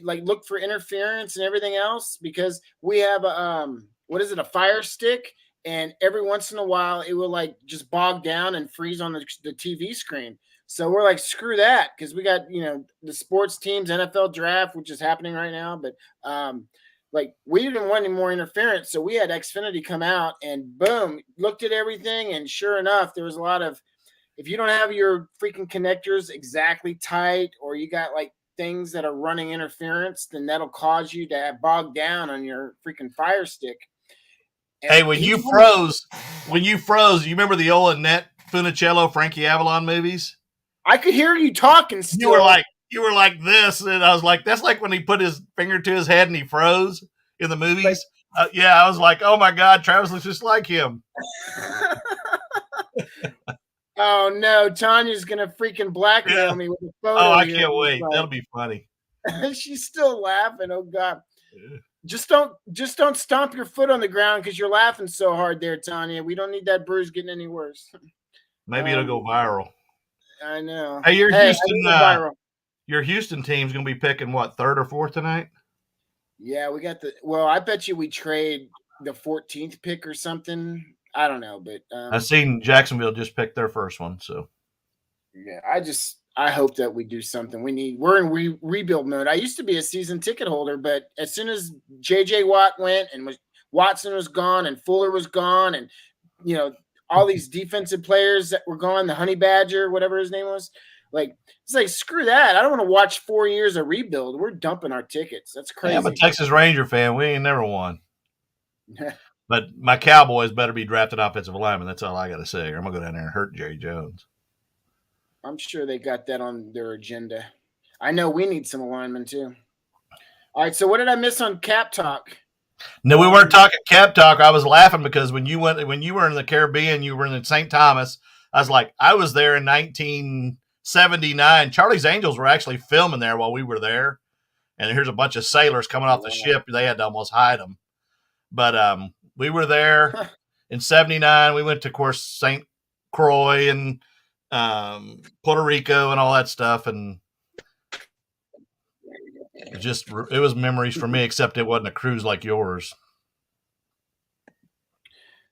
looked for interference and everything else because we have what is it, a Fire Stick, and every once in a while it will like just bog down and freeze on the TV screen. So we're like, screw that, because we got the sports teams, NFL draft, which is happening right now, but like we didn't want any more interference, so we had Xfinity come out and boom, looked at everything, and sure enough, there was a lot of, if you don't have your freaking connectors exactly tight, or you got like things that are running interference, then that'll cause you to bog down on your freaking Fire Stick. And hey, when you froze, you remember the old Annette Funicello, Frankie Avalon movies? I could hear you talking still. You were like this, and I was like, that's like when he put his finger to his head and he froze in the movies. Yeah, I was like, oh my God, Travis looks just like him. Oh no, Tanya's gonna freaking blackmail me with a photo. Oh, I can't wait. That'll be funny. She's still laughing. Oh God. Yeah. Just don't stomp your foot on the ground because you're laughing so hard there, Tanya. We don't need that bruise getting any worse. Maybe it'll go viral. I know. Hey, your Houston team's gonna be picking what, 3rd or 4th tonight? Yeah, we got I bet you we trade the 14th pick or something. I don't know, but I've seen Jacksonville just pick their first one. So yeah, I hope that we do something. We're in rebuild mode. I used to be a season ticket holder, but as soon as JJ Watt went and Watson was gone and Fuller was gone, and all these defensive players that were gone, the Honey Badger, whatever his name was, like, it's like, screw that. I don't want to watch 4 years of rebuild. We're dumping our tickets. That's crazy. I'm a Texas Ranger fan. We ain't never won. But my Cowboys better be drafted offensive linemen. That's all I got to say. Or I'm going to go down there and hurt Jerry Jones. I'm sure they got that on their agenda. I know we need some alignment too. All right, so what did I miss on Cap Talk? No, we weren't talking Cap Talk. I was laughing because when you were in the Caribbean, you were in St. Thomas. I was like, I was there in 1979. Charlie's Angels were actually filming there while we were there. And here's a bunch of sailors coming off the ship. They had to almost hide them. But we were there in 79. We went to, of course, St. Croix and Puerto Rico and all that stuff. And it was memories for me, except it wasn't a cruise like yours.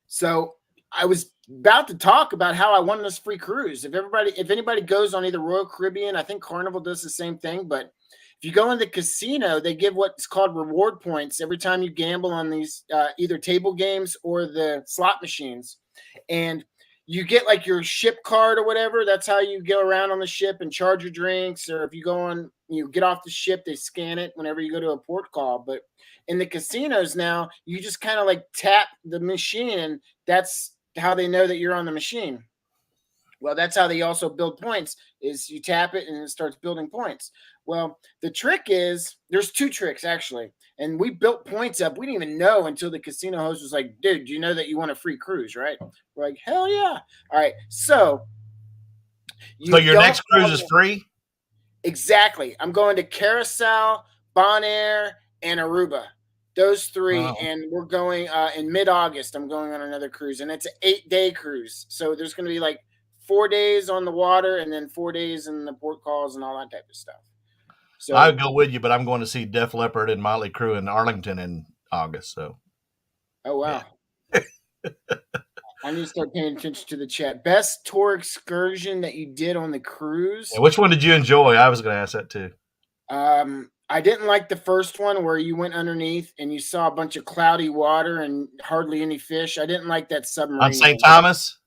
So I was about to talk about how I won this free cruise. If anybody goes on either Royal Caribbean, I think Carnival does the same thing, but if you go in the casino, they give what's called reward points every time you gamble on these either table games or the slot machines. And you get like your ship card or whatever. That's how you go around on the ship and charge your drinks. Or if you get off the ship, they scan it whenever you go to a port call. But in the casinos now, you just kind of like tap the machine, and that's how they know that you're on the machine. Well, that's how they also build points, is you tap it and it starts building points. Well, the trick is, there's 2 tricks actually. And we built points up. We didn't even know until the casino host was like, dude, do you know that you want a free cruise, right? We're like, hell yeah. All right. So your next cruise is free? Exactly. I'm going to Carousel, Bonaire, and Aruba. Those 3. Wow. And we're going in mid-August. I'm going on another cruise, and it's an 8-day cruise. So there's going to be like 4 days on the water and then 4 days in the port calls and all that type of stuff. So I'll go with you, but I'm going to see Def Leppard and Motley Crue in Arlington in August. So, oh wow, yeah. I need to start paying attention to the chat. Best tour excursion that you did on the cruise? Yeah, which one did you enjoy? I was going to ask that too. I didn't like the first one where you went underneath and you saw a bunch of cloudy water and hardly any fish. I didn't like that submarine. On St. Thomas?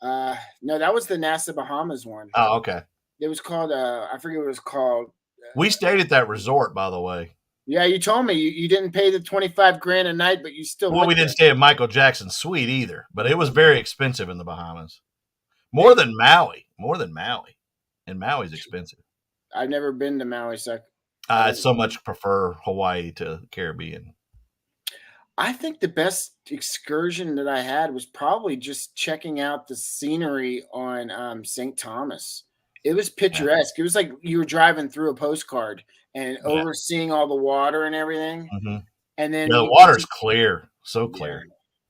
No, that was the NASA Bahamas one. Oh, okay. It was called, I forget what it was called. We stayed at that resort, by the way. Yeah, you told me you didn't pay the $25,000 a night, but you still. Well, we didn't stay at Michael Jackson's suite either, but it was very expensive in the Bahamas. More than Maui, and Maui's expensive. I've never been to Maui, so I so much prefer Hawaii to Caribbean. I think the best excursion that I had was probably just checking out the scenery on St. Thomas. It was Yeah, picturesque. It was like you were driving through a postcard and yeah. overseeing all the water and everything. Hmm. And then Yeah, the you get water's to, clear, so yeah, clear.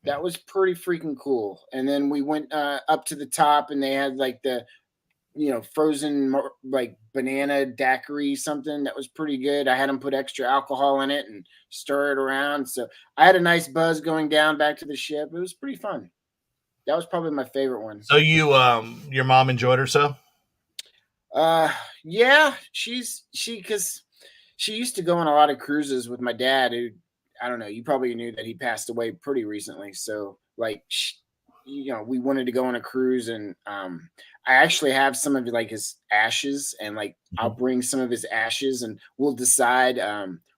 Yeah. that was pretty freaking cool. And then we went up to the top and they had like the frozen like banana daiquiri, something that was pretty good. I had them put extra alcohol in it and stir it around. So I had a nice buzz going down back to the ship. It was pretty fun. That was probably my favorite one. So your mom enjoyed herself? Uh, yeah, because she used to go on a lot of cruises with my dad, who I don't know. You probably knew that he passed away pretty recently. So like, we wanted to go on a cruise, and I actually have some of like his ashes, and like I'll Mhm. bring some of his ashes, and we'll decide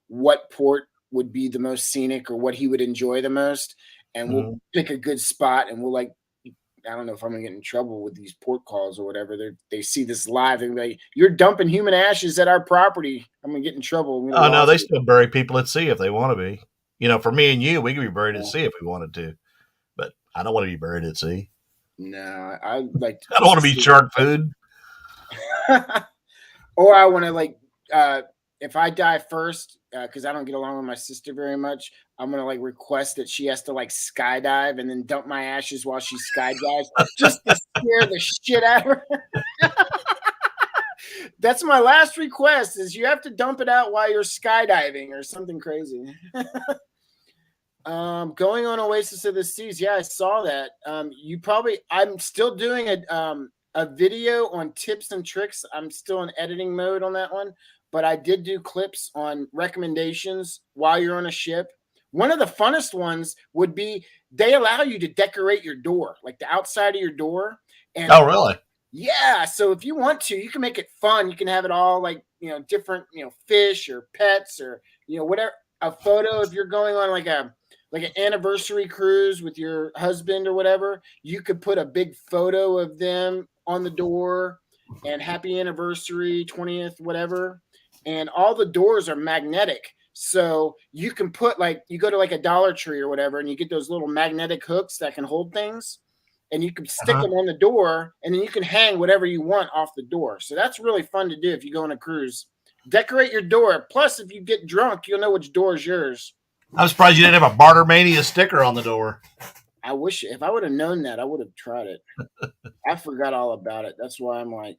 what port would be the most scenic or what he would enjoy the most, and we'll Mhm. pick a good spot, and we'll like I don't know if I'm gonna get in trouble with these port calls or whatever. They see this live and be like, "You're dumping human ashes at our property." I'm gonna get in trouble. I'm gonna Oh no, they lawsuit. still bury people at sea if they want to be. For me and you, we could be buried at Yeah. sea if we wanted to, but I don't want to be buried at sea. No, I like to I don't want to just be see. shark food. Or I want to like if I die first, because I don't get along with my sister very much, I'm gonna like request that she has to like skydive and then dump my ashes while she skydives just to scare the shit out of her. That's my last request is you have to dump it out while you're skydiving or something crazy. Going on Oasis of the Seas. Yeah, I saw that. I'm still doing a video on tips and tricks. I'm still in editing mode on that one, but I did do clips on recommendations while you're on a ship. One of the funnest ones would be they allow you to decorate your door, like the outside of your door. And Oh really? yeah, so if you want to, you can make it fun. You can have it all like, different, fish or pets or, whatever, a photo if you're going on like an anniversary cruise with your husband or whatever, you could put a big photo of them on the door and happy anniversary 20th whatever. And all the doors are magnetic. So you can put like you go to like a Dollar Tree or whatever and you get those little magnetic hooks that can hold things and you can stick Uh-huh. them on the door and then you can hang whatever you want off the door. So that's really fun to do if you go on a cruise. Decorate your door. Plus, if you get drunk, you'll know which door is yours. I'm surprised you didn't have a Barter Mania sticker on the door. I wish if I would have known that, I would have tried it. I forgot all about it. That's why I'm like,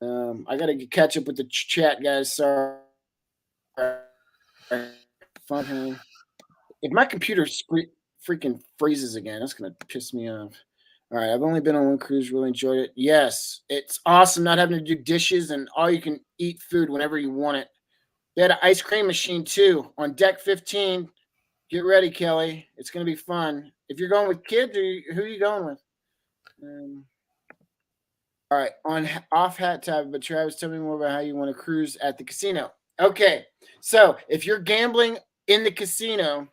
I got to catch up with the chat, guys. Sorry. Fun here. If my computer freaking freezes again, that's going to piss me off. All right, I've only been on one cruise, really enjoyed it. Yes, it's awesome not having to do dishes and all you can eat food whenever you want it. They had an ice cream machine too on deck 15. Get ready, Kelly. It's going to be fun. If you're going with kids, who are you going with? All right, on off hat tab, but Travis, tell me more about how you want to cruise at the casino. Okay, so if you're gambling in the casino,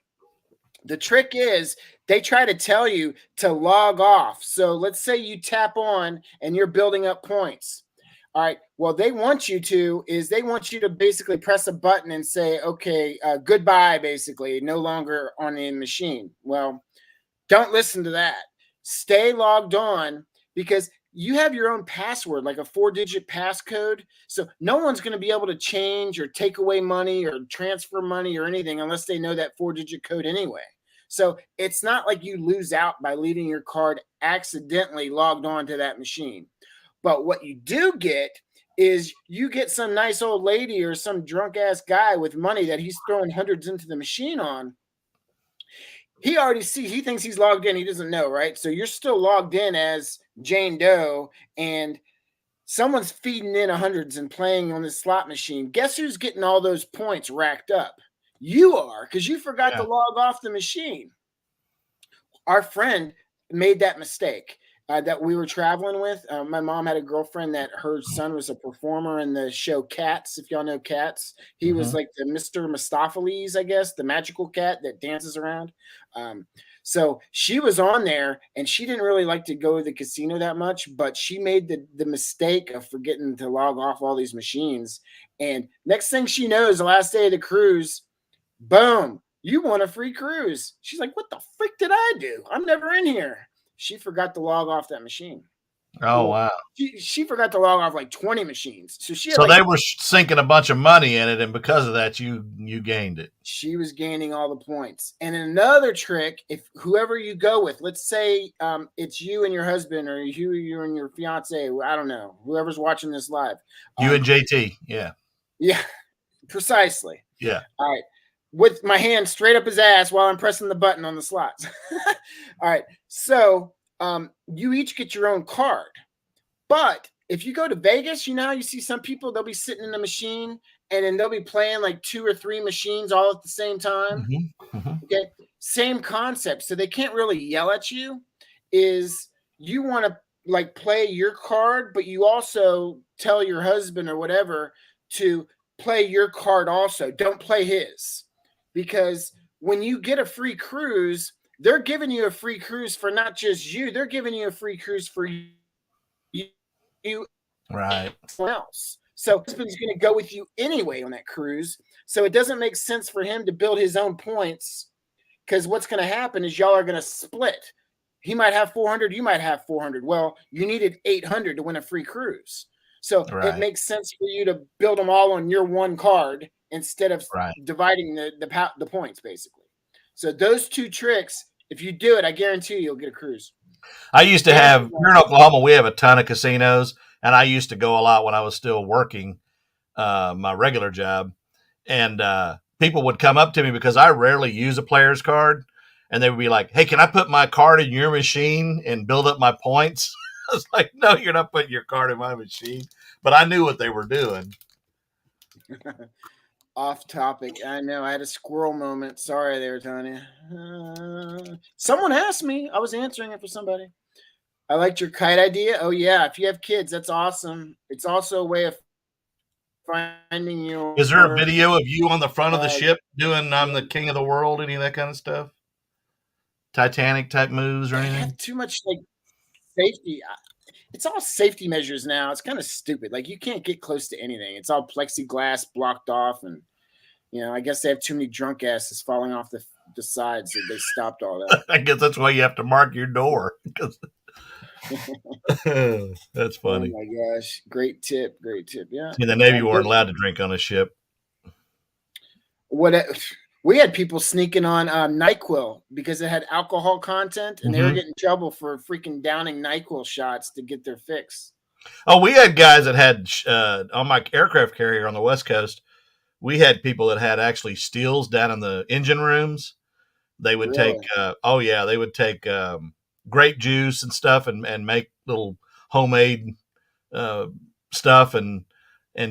the trick is they try to tell you to log off. So let's say you tap on and you're building up points. All right. Well, they want you to basically press a button and say, okay, goodbye, basically, no longer on the machine. Well, don't listen to that. Stay logged on because you have your own password, like a 4-digit passcode. So no one's going to be able to change or take away money or transfer money or anything unless they know that 4-digit code anyway. So it's not like you lose out by leaving your card accidentally logged on to that machine. But what you do get is you get some nice old lady or some drunk ass guy with money that he's throwing hundreds into the machine on. He thinks he's logged in. He doesn't know, right? So you're still logged in as Jane Doe and someone's feeding in hundreds and playing on this slot machine. Guess who's getting all those points racked up? You are, because you forgot to Yeah. log off the machine. Our friend made that mistake that we were traveling with. My mom had a girlfriend that her son was a performer in the show Cats. If y'all know Cats, he was Mhm. like the Mr. Mistopheles, I guess, the magical cat that dances around. So she was on there and she didn't really like to go to the casino that much, but she made the mistake of forgetting to log off all these machines. And next thing she knows, the last day of the cruise, boom, you won a free cruise. She's like, what the frick did I do? I'm never in here. She forgot to log off that machine. Oh, wow. She forgot to log off like 20 machines. So she had they were sinking a bunch of money in it, and because of that, you gained it. She was gaining all the points. And another trick, if whoever you go with, let's say it's you and your husband, or you and your fiance, I don't know, whoever's watching this live. You and JT, yeah. Yeah, precisely. Yeah. All right. With my hand straight up his ass while I'm pressing the button on the slots. All right. So you each get your own card. But if you go to Vegas, you know how you see some people, they'll be sitting in the machine and then they'll be playing like 2 or 3 machines all at the same time. Mm-hmm. Mm-hmm. Okay. Same concept. So they can't really yell at you. Is you want to like play your card, but you also tell your husband or whatever to play your card also. Don't play his. Because when you get a free cruise, they're giving you a free cruise for not just you. They're giving you a free cruise for you. Right. Someone else. So husband's going to go with you anyway on that cruise. So it doesn't make sense for him to build his own points, because what's going to happen is y'all are going to split. He might have 400. You might have 400. Well, you needed 800 to win a free cruise. So It makes sense for you to build them all on your one card instead of dividing the points, basically. So those 2 tricks, if you do it, I guarantee you'll get a cruise. I used to have, here in Oklahoma, we have a ton of casinos, and I used to go a lot when I was still working my regular job. And people would come up to me because I rarely use a player's card. And they would be like, hey, can I put my card in your machine and build up my points? I was like, no, you're not putting your card in my machine. But I knew what they were doing. Off topic. I know. I had a squirrel moment. Sorry there, Tony. Someone asked me. I was answering it for somebody. I liked your kite idea. Oh, yeah. If you have kids, that's awesome. It's also a way of finding your... Is there a video of you on the front of the ship doing I'm the king of the world, any of that kind of stuff? Titanic type moves or anything? I have too much like safety. It's all safety measures now. It's kind of stupid. Like you can't get close to anything. It's all plexiglass blocked off, and I guess they have too many drunk asses falling off the sides, so they stopped all that. I guess that's why you have to mark your door. That's funny. Oh my gosh, great tip. Yeah. In the Navy, weren't allowed to drink on a ship. We had people sneaking on NyQuil because it had alcohol content, and they were getting in trouble for freaking downing NyQuil shots to get their fix. Oh, we had guys that had on my aircraft carrier on the West Coast. We had people that had actually steels down in the engine rooms. They would take, they would take grape juice and stuff and make little homemade stuff and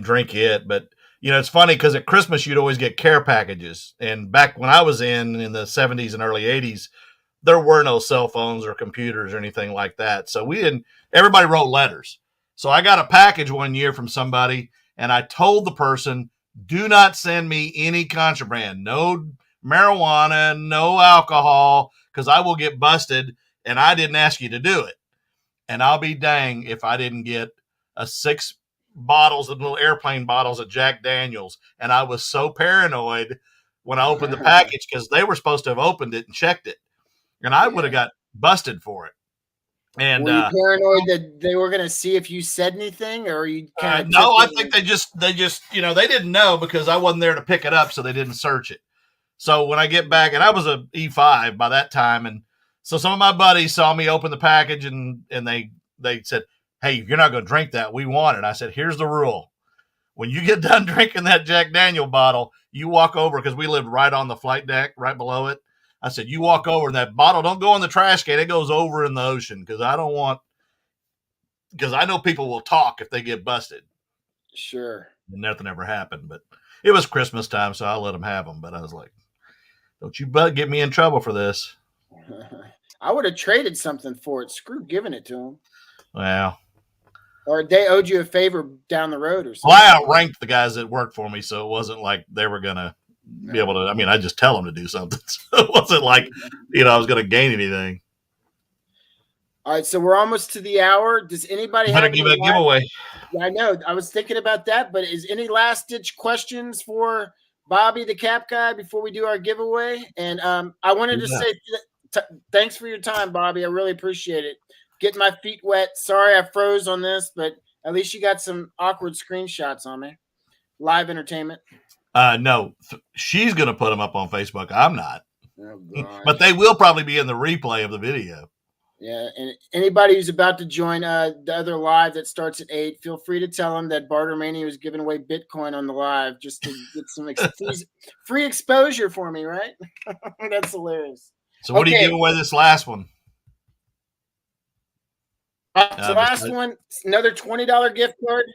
drink it. But it's funny because at Christmas you'd always get care packages. And back when I was in the 70s and early 80s, there were no cell phones or computers or anything like that. So everybody wrote letters. So I got a package one year from somebody, and I told the person, do not send me any contraband, no marijuana, no alcohol, because I will get busted, and I didn't ask you to do it. And I'll be dang if I didn't get 6 bottles of little airplane bottles of Jack Daniels. And I was so paranoid when I opened the package because they were supposed to have opened it and checked it. And I would have got busted for it. And were you paranoid that they were going to see if you said anything, or you kind of no, I think they just they didn't know because I wasn't there to pick it up, so they didn't search it. So when I get back, and I was a E5 by that time, and so some of my buddies saw me open the package and they said, hey, you're not going to drink that. We want it. I said, here's the rule. When you get done drinking that Jack Daniel bottle, you walk over, because we lived right on the flight deck, right below it. I said, you walk over, and that bottle don't go in the trash can. It goes over in the ocean, because I know people will talk if they get busted. Sure. And nothing ever happened, but it was Christmas time, so I let them have them. But I was like, don't you get me in trouble for this. I would have traded something for it. Screw giving it to them. Well. Or they owed you a favor down the road or something. Well, I outranked the guys that worked for me, so it wasn't like they were going to be able to. I mean, I just tell them to do something. So it wasn't like, I was going to gain anything. All right, so we're almost to the hour. Does anybody Better have give any it a giveaway. Yeah, I know. I was thinking about that, but is any last ditch questions for Bobby the Capguy before we do our giveaway? And I wanted to say thanks for your time, Bobby. I really appreciate it. Getting my feet wet. Sorry I froze on this, but at least you got some awkward screenshots on me. Live entertainment. No, she's going to put them up on Facebook. I'm not. Oh, God. But they will probably be in the replay of the video. Yeah, and anybody who's about to join the other live that starts at 8, feel free to tell them that Bartermania was giving away Bitcoin on the live just to get some free exposure for me, right? That's hilarious. So what do you give away this last one? The last one, another $20 gift card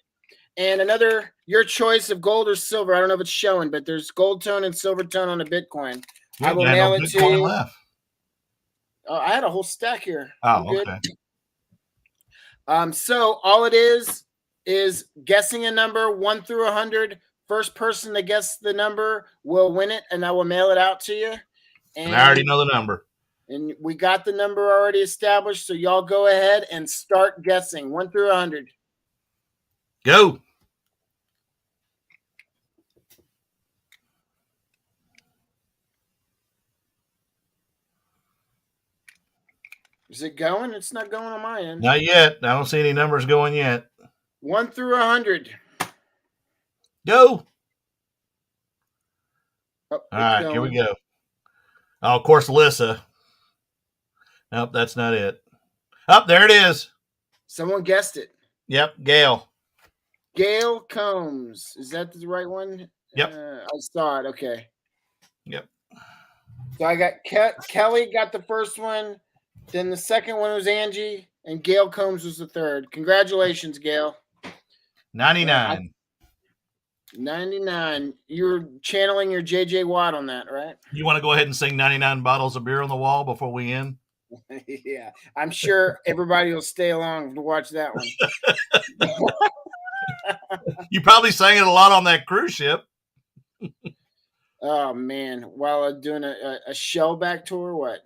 and another your choice of gold or silver. I don't know if it's showing, but there's gold tone and silver tone on a Bitcoin. I will mail it to you. Left. Oh, I had a whole stack here. Oh, okay. So all it is guessing a number 1 through 100. First person to guess the number will win it, and I will mail it out to you. And I already know the number. And we got the number already established, so y'all go ahead and start guessing 1 through 100. Go. Is it going? It's not going on my end. Not yet. I don't see any numbers going yet. 1 through 100. Go. Oh, all right, here we go. Oh, of course, Alyssa. Nope, that's not it. Oh, there it is. Someone guessed it. Yep, Gail. Gail Combs. Is that the right one? Yep. I saw it. Okay. Yep. So I got Kelly got the first one. Then the second one was Angie, and Gail Combs was the third. Congratulations, Gail. 99. 99. You're channeling your JJ Watt on that, right? You want to go ahead and sing 99 bottles of beer on the wall before we end? Yeah. I'm sure everybody will stay along to watch that one. You probably sang it a lot on that cruise ship. Oh, man. While doing a shellback tour, what?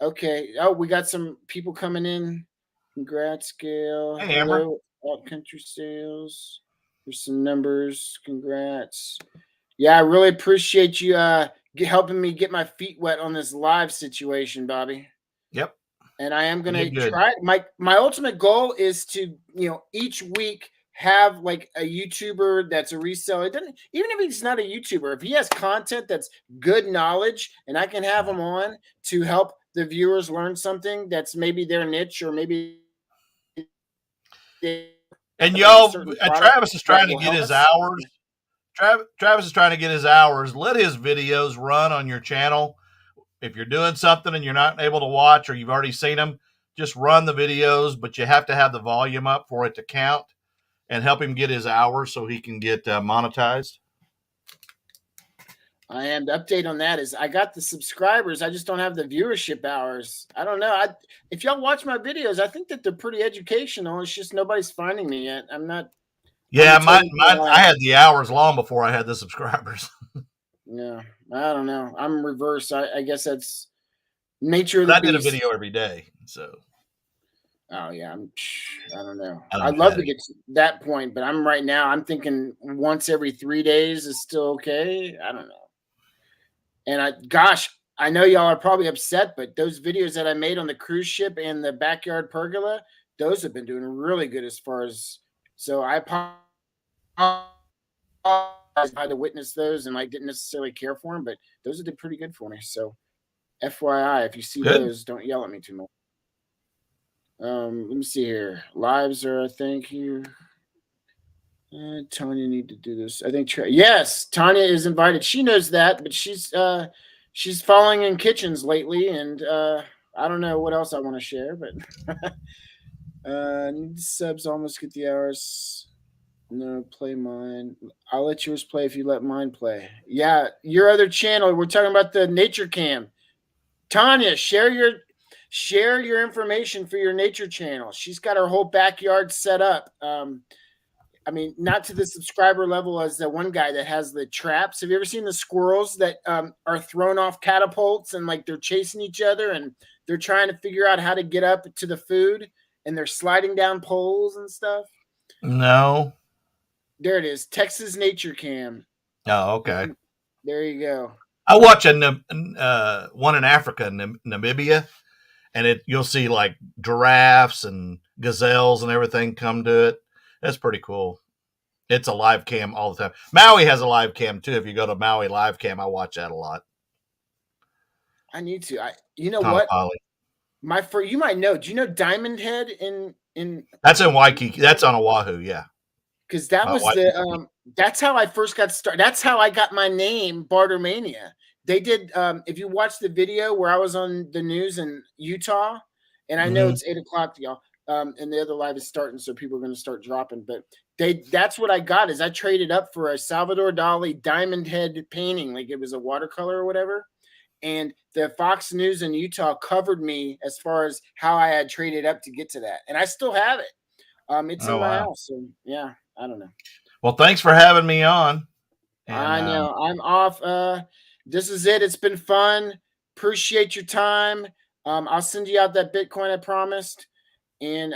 Okay. Oh, we got some people coming in. Congrats, Gail. Hey, Amber. Hello, Alt Country Sales. There's some numbers. Congrats. Yeah, I really appreciate you helping me get my feet wet on this live situation, Bobby. Yep. And I am going to try. My ultimate goal is to, each week have like a YouTuber that's a reseller. It doesn't, even if he's not a YouTuber, if he has content that's good knowledge and I can have him on to help the viewers learn something that's maybe their niche or maybe. And y'all, Travis is trying to get his hours. Travis is trying to get his hours. Let his videos run on your channel. If you're doing something and you're not able to watch or you've already seen them, just run the videos, but you have to have the volume up for it to count and help him get his hours so he can get monetized. I am. The update on that is I got the subscribers. I just don't have the viewership hours. I don't know. If y'all watch my videos, I think that they're pretty educational. It's just nobody's finding me yet. I'm not. Yeah, mine. I had the hours long before I had the subscribers. Yeah, I don't know. I'm reverse. I guess that's nature of the beast. I did a video every day, so. Oh yeah, I don't know. I'd love to get to that point, but I'm thinking once every 3 days is still okay. I don't know. And I know y'all are probably upset, but those videos that I made on the cruise ship and the backyard pergola, those have been doing really good as far as. So I had to witness those and didn't necessarily care for them, but those did pretty good for me. So, FYI, if you see those, don't yell at me too much. Let me see here. Lives are, thank you. Tanya need to do this. I think yes, Tanya is invited. She knows that, but she's following in kitchens lately, and I don't know what else I want to share, but need subs almost get the hours. No, play mine. I'll let yours play if you let mine play. Yeah, your other channel. We're talking about the Nature Cam. Tanya, share your information for your nature channel. She's got her whole backyard set up. I mean, not to the subscriber level as the one guy that has the traps. Have you ever seen the squirrels that are thrown off catapults and like they're chasing each other and they're trying to figure out how to get up to the food and they're sliding down poles and stuff? No. There it is. Texas Nature Cam. Oh, okay. There you go. I watch one in Africa, Namibia, and you'll see like giraffes and gazelles and everything come to it. That's pretty cool. It's a live cam all the time. Maui has a live cam too. If you go to Maui live cam, I watch that a lot. I need to. You know Tom what? Polly. You might know. Do you know Diamond Head in That's in Waikiki. That's on Oahu, yeah. Because that was the that's how I first got started. That's how I got my name, Bartermania. They did if you watch the video where I was on the news in Utah, and I know it's 8 o'clock, y'all. And the other live is starting, so people are going to start dropping. But that's what I got is I traded up for a Salvador Dali Diamond Head painting, like it was a watercolor or whatever. And the Fox News in Utah covered me as far as how I had traded up to get to that. And I still have it. It's in my house. So yeah, I don't know. Well, thanks for having me on. And, I know. I'm off. This is it. It's been fun. Appreciate your time. I'll send you out that Bitcoin I promised. And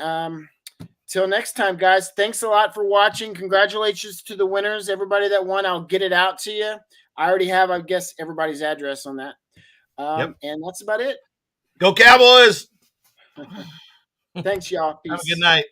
till next time, guys, thanks a lot for watching. Congratulations to the winners. Everybody that won, I'll get it out to you. I already have, I guess, everybody's address on that. And that's about it. Go Cowboys! Thanks, y'all. Peace. Have a good night.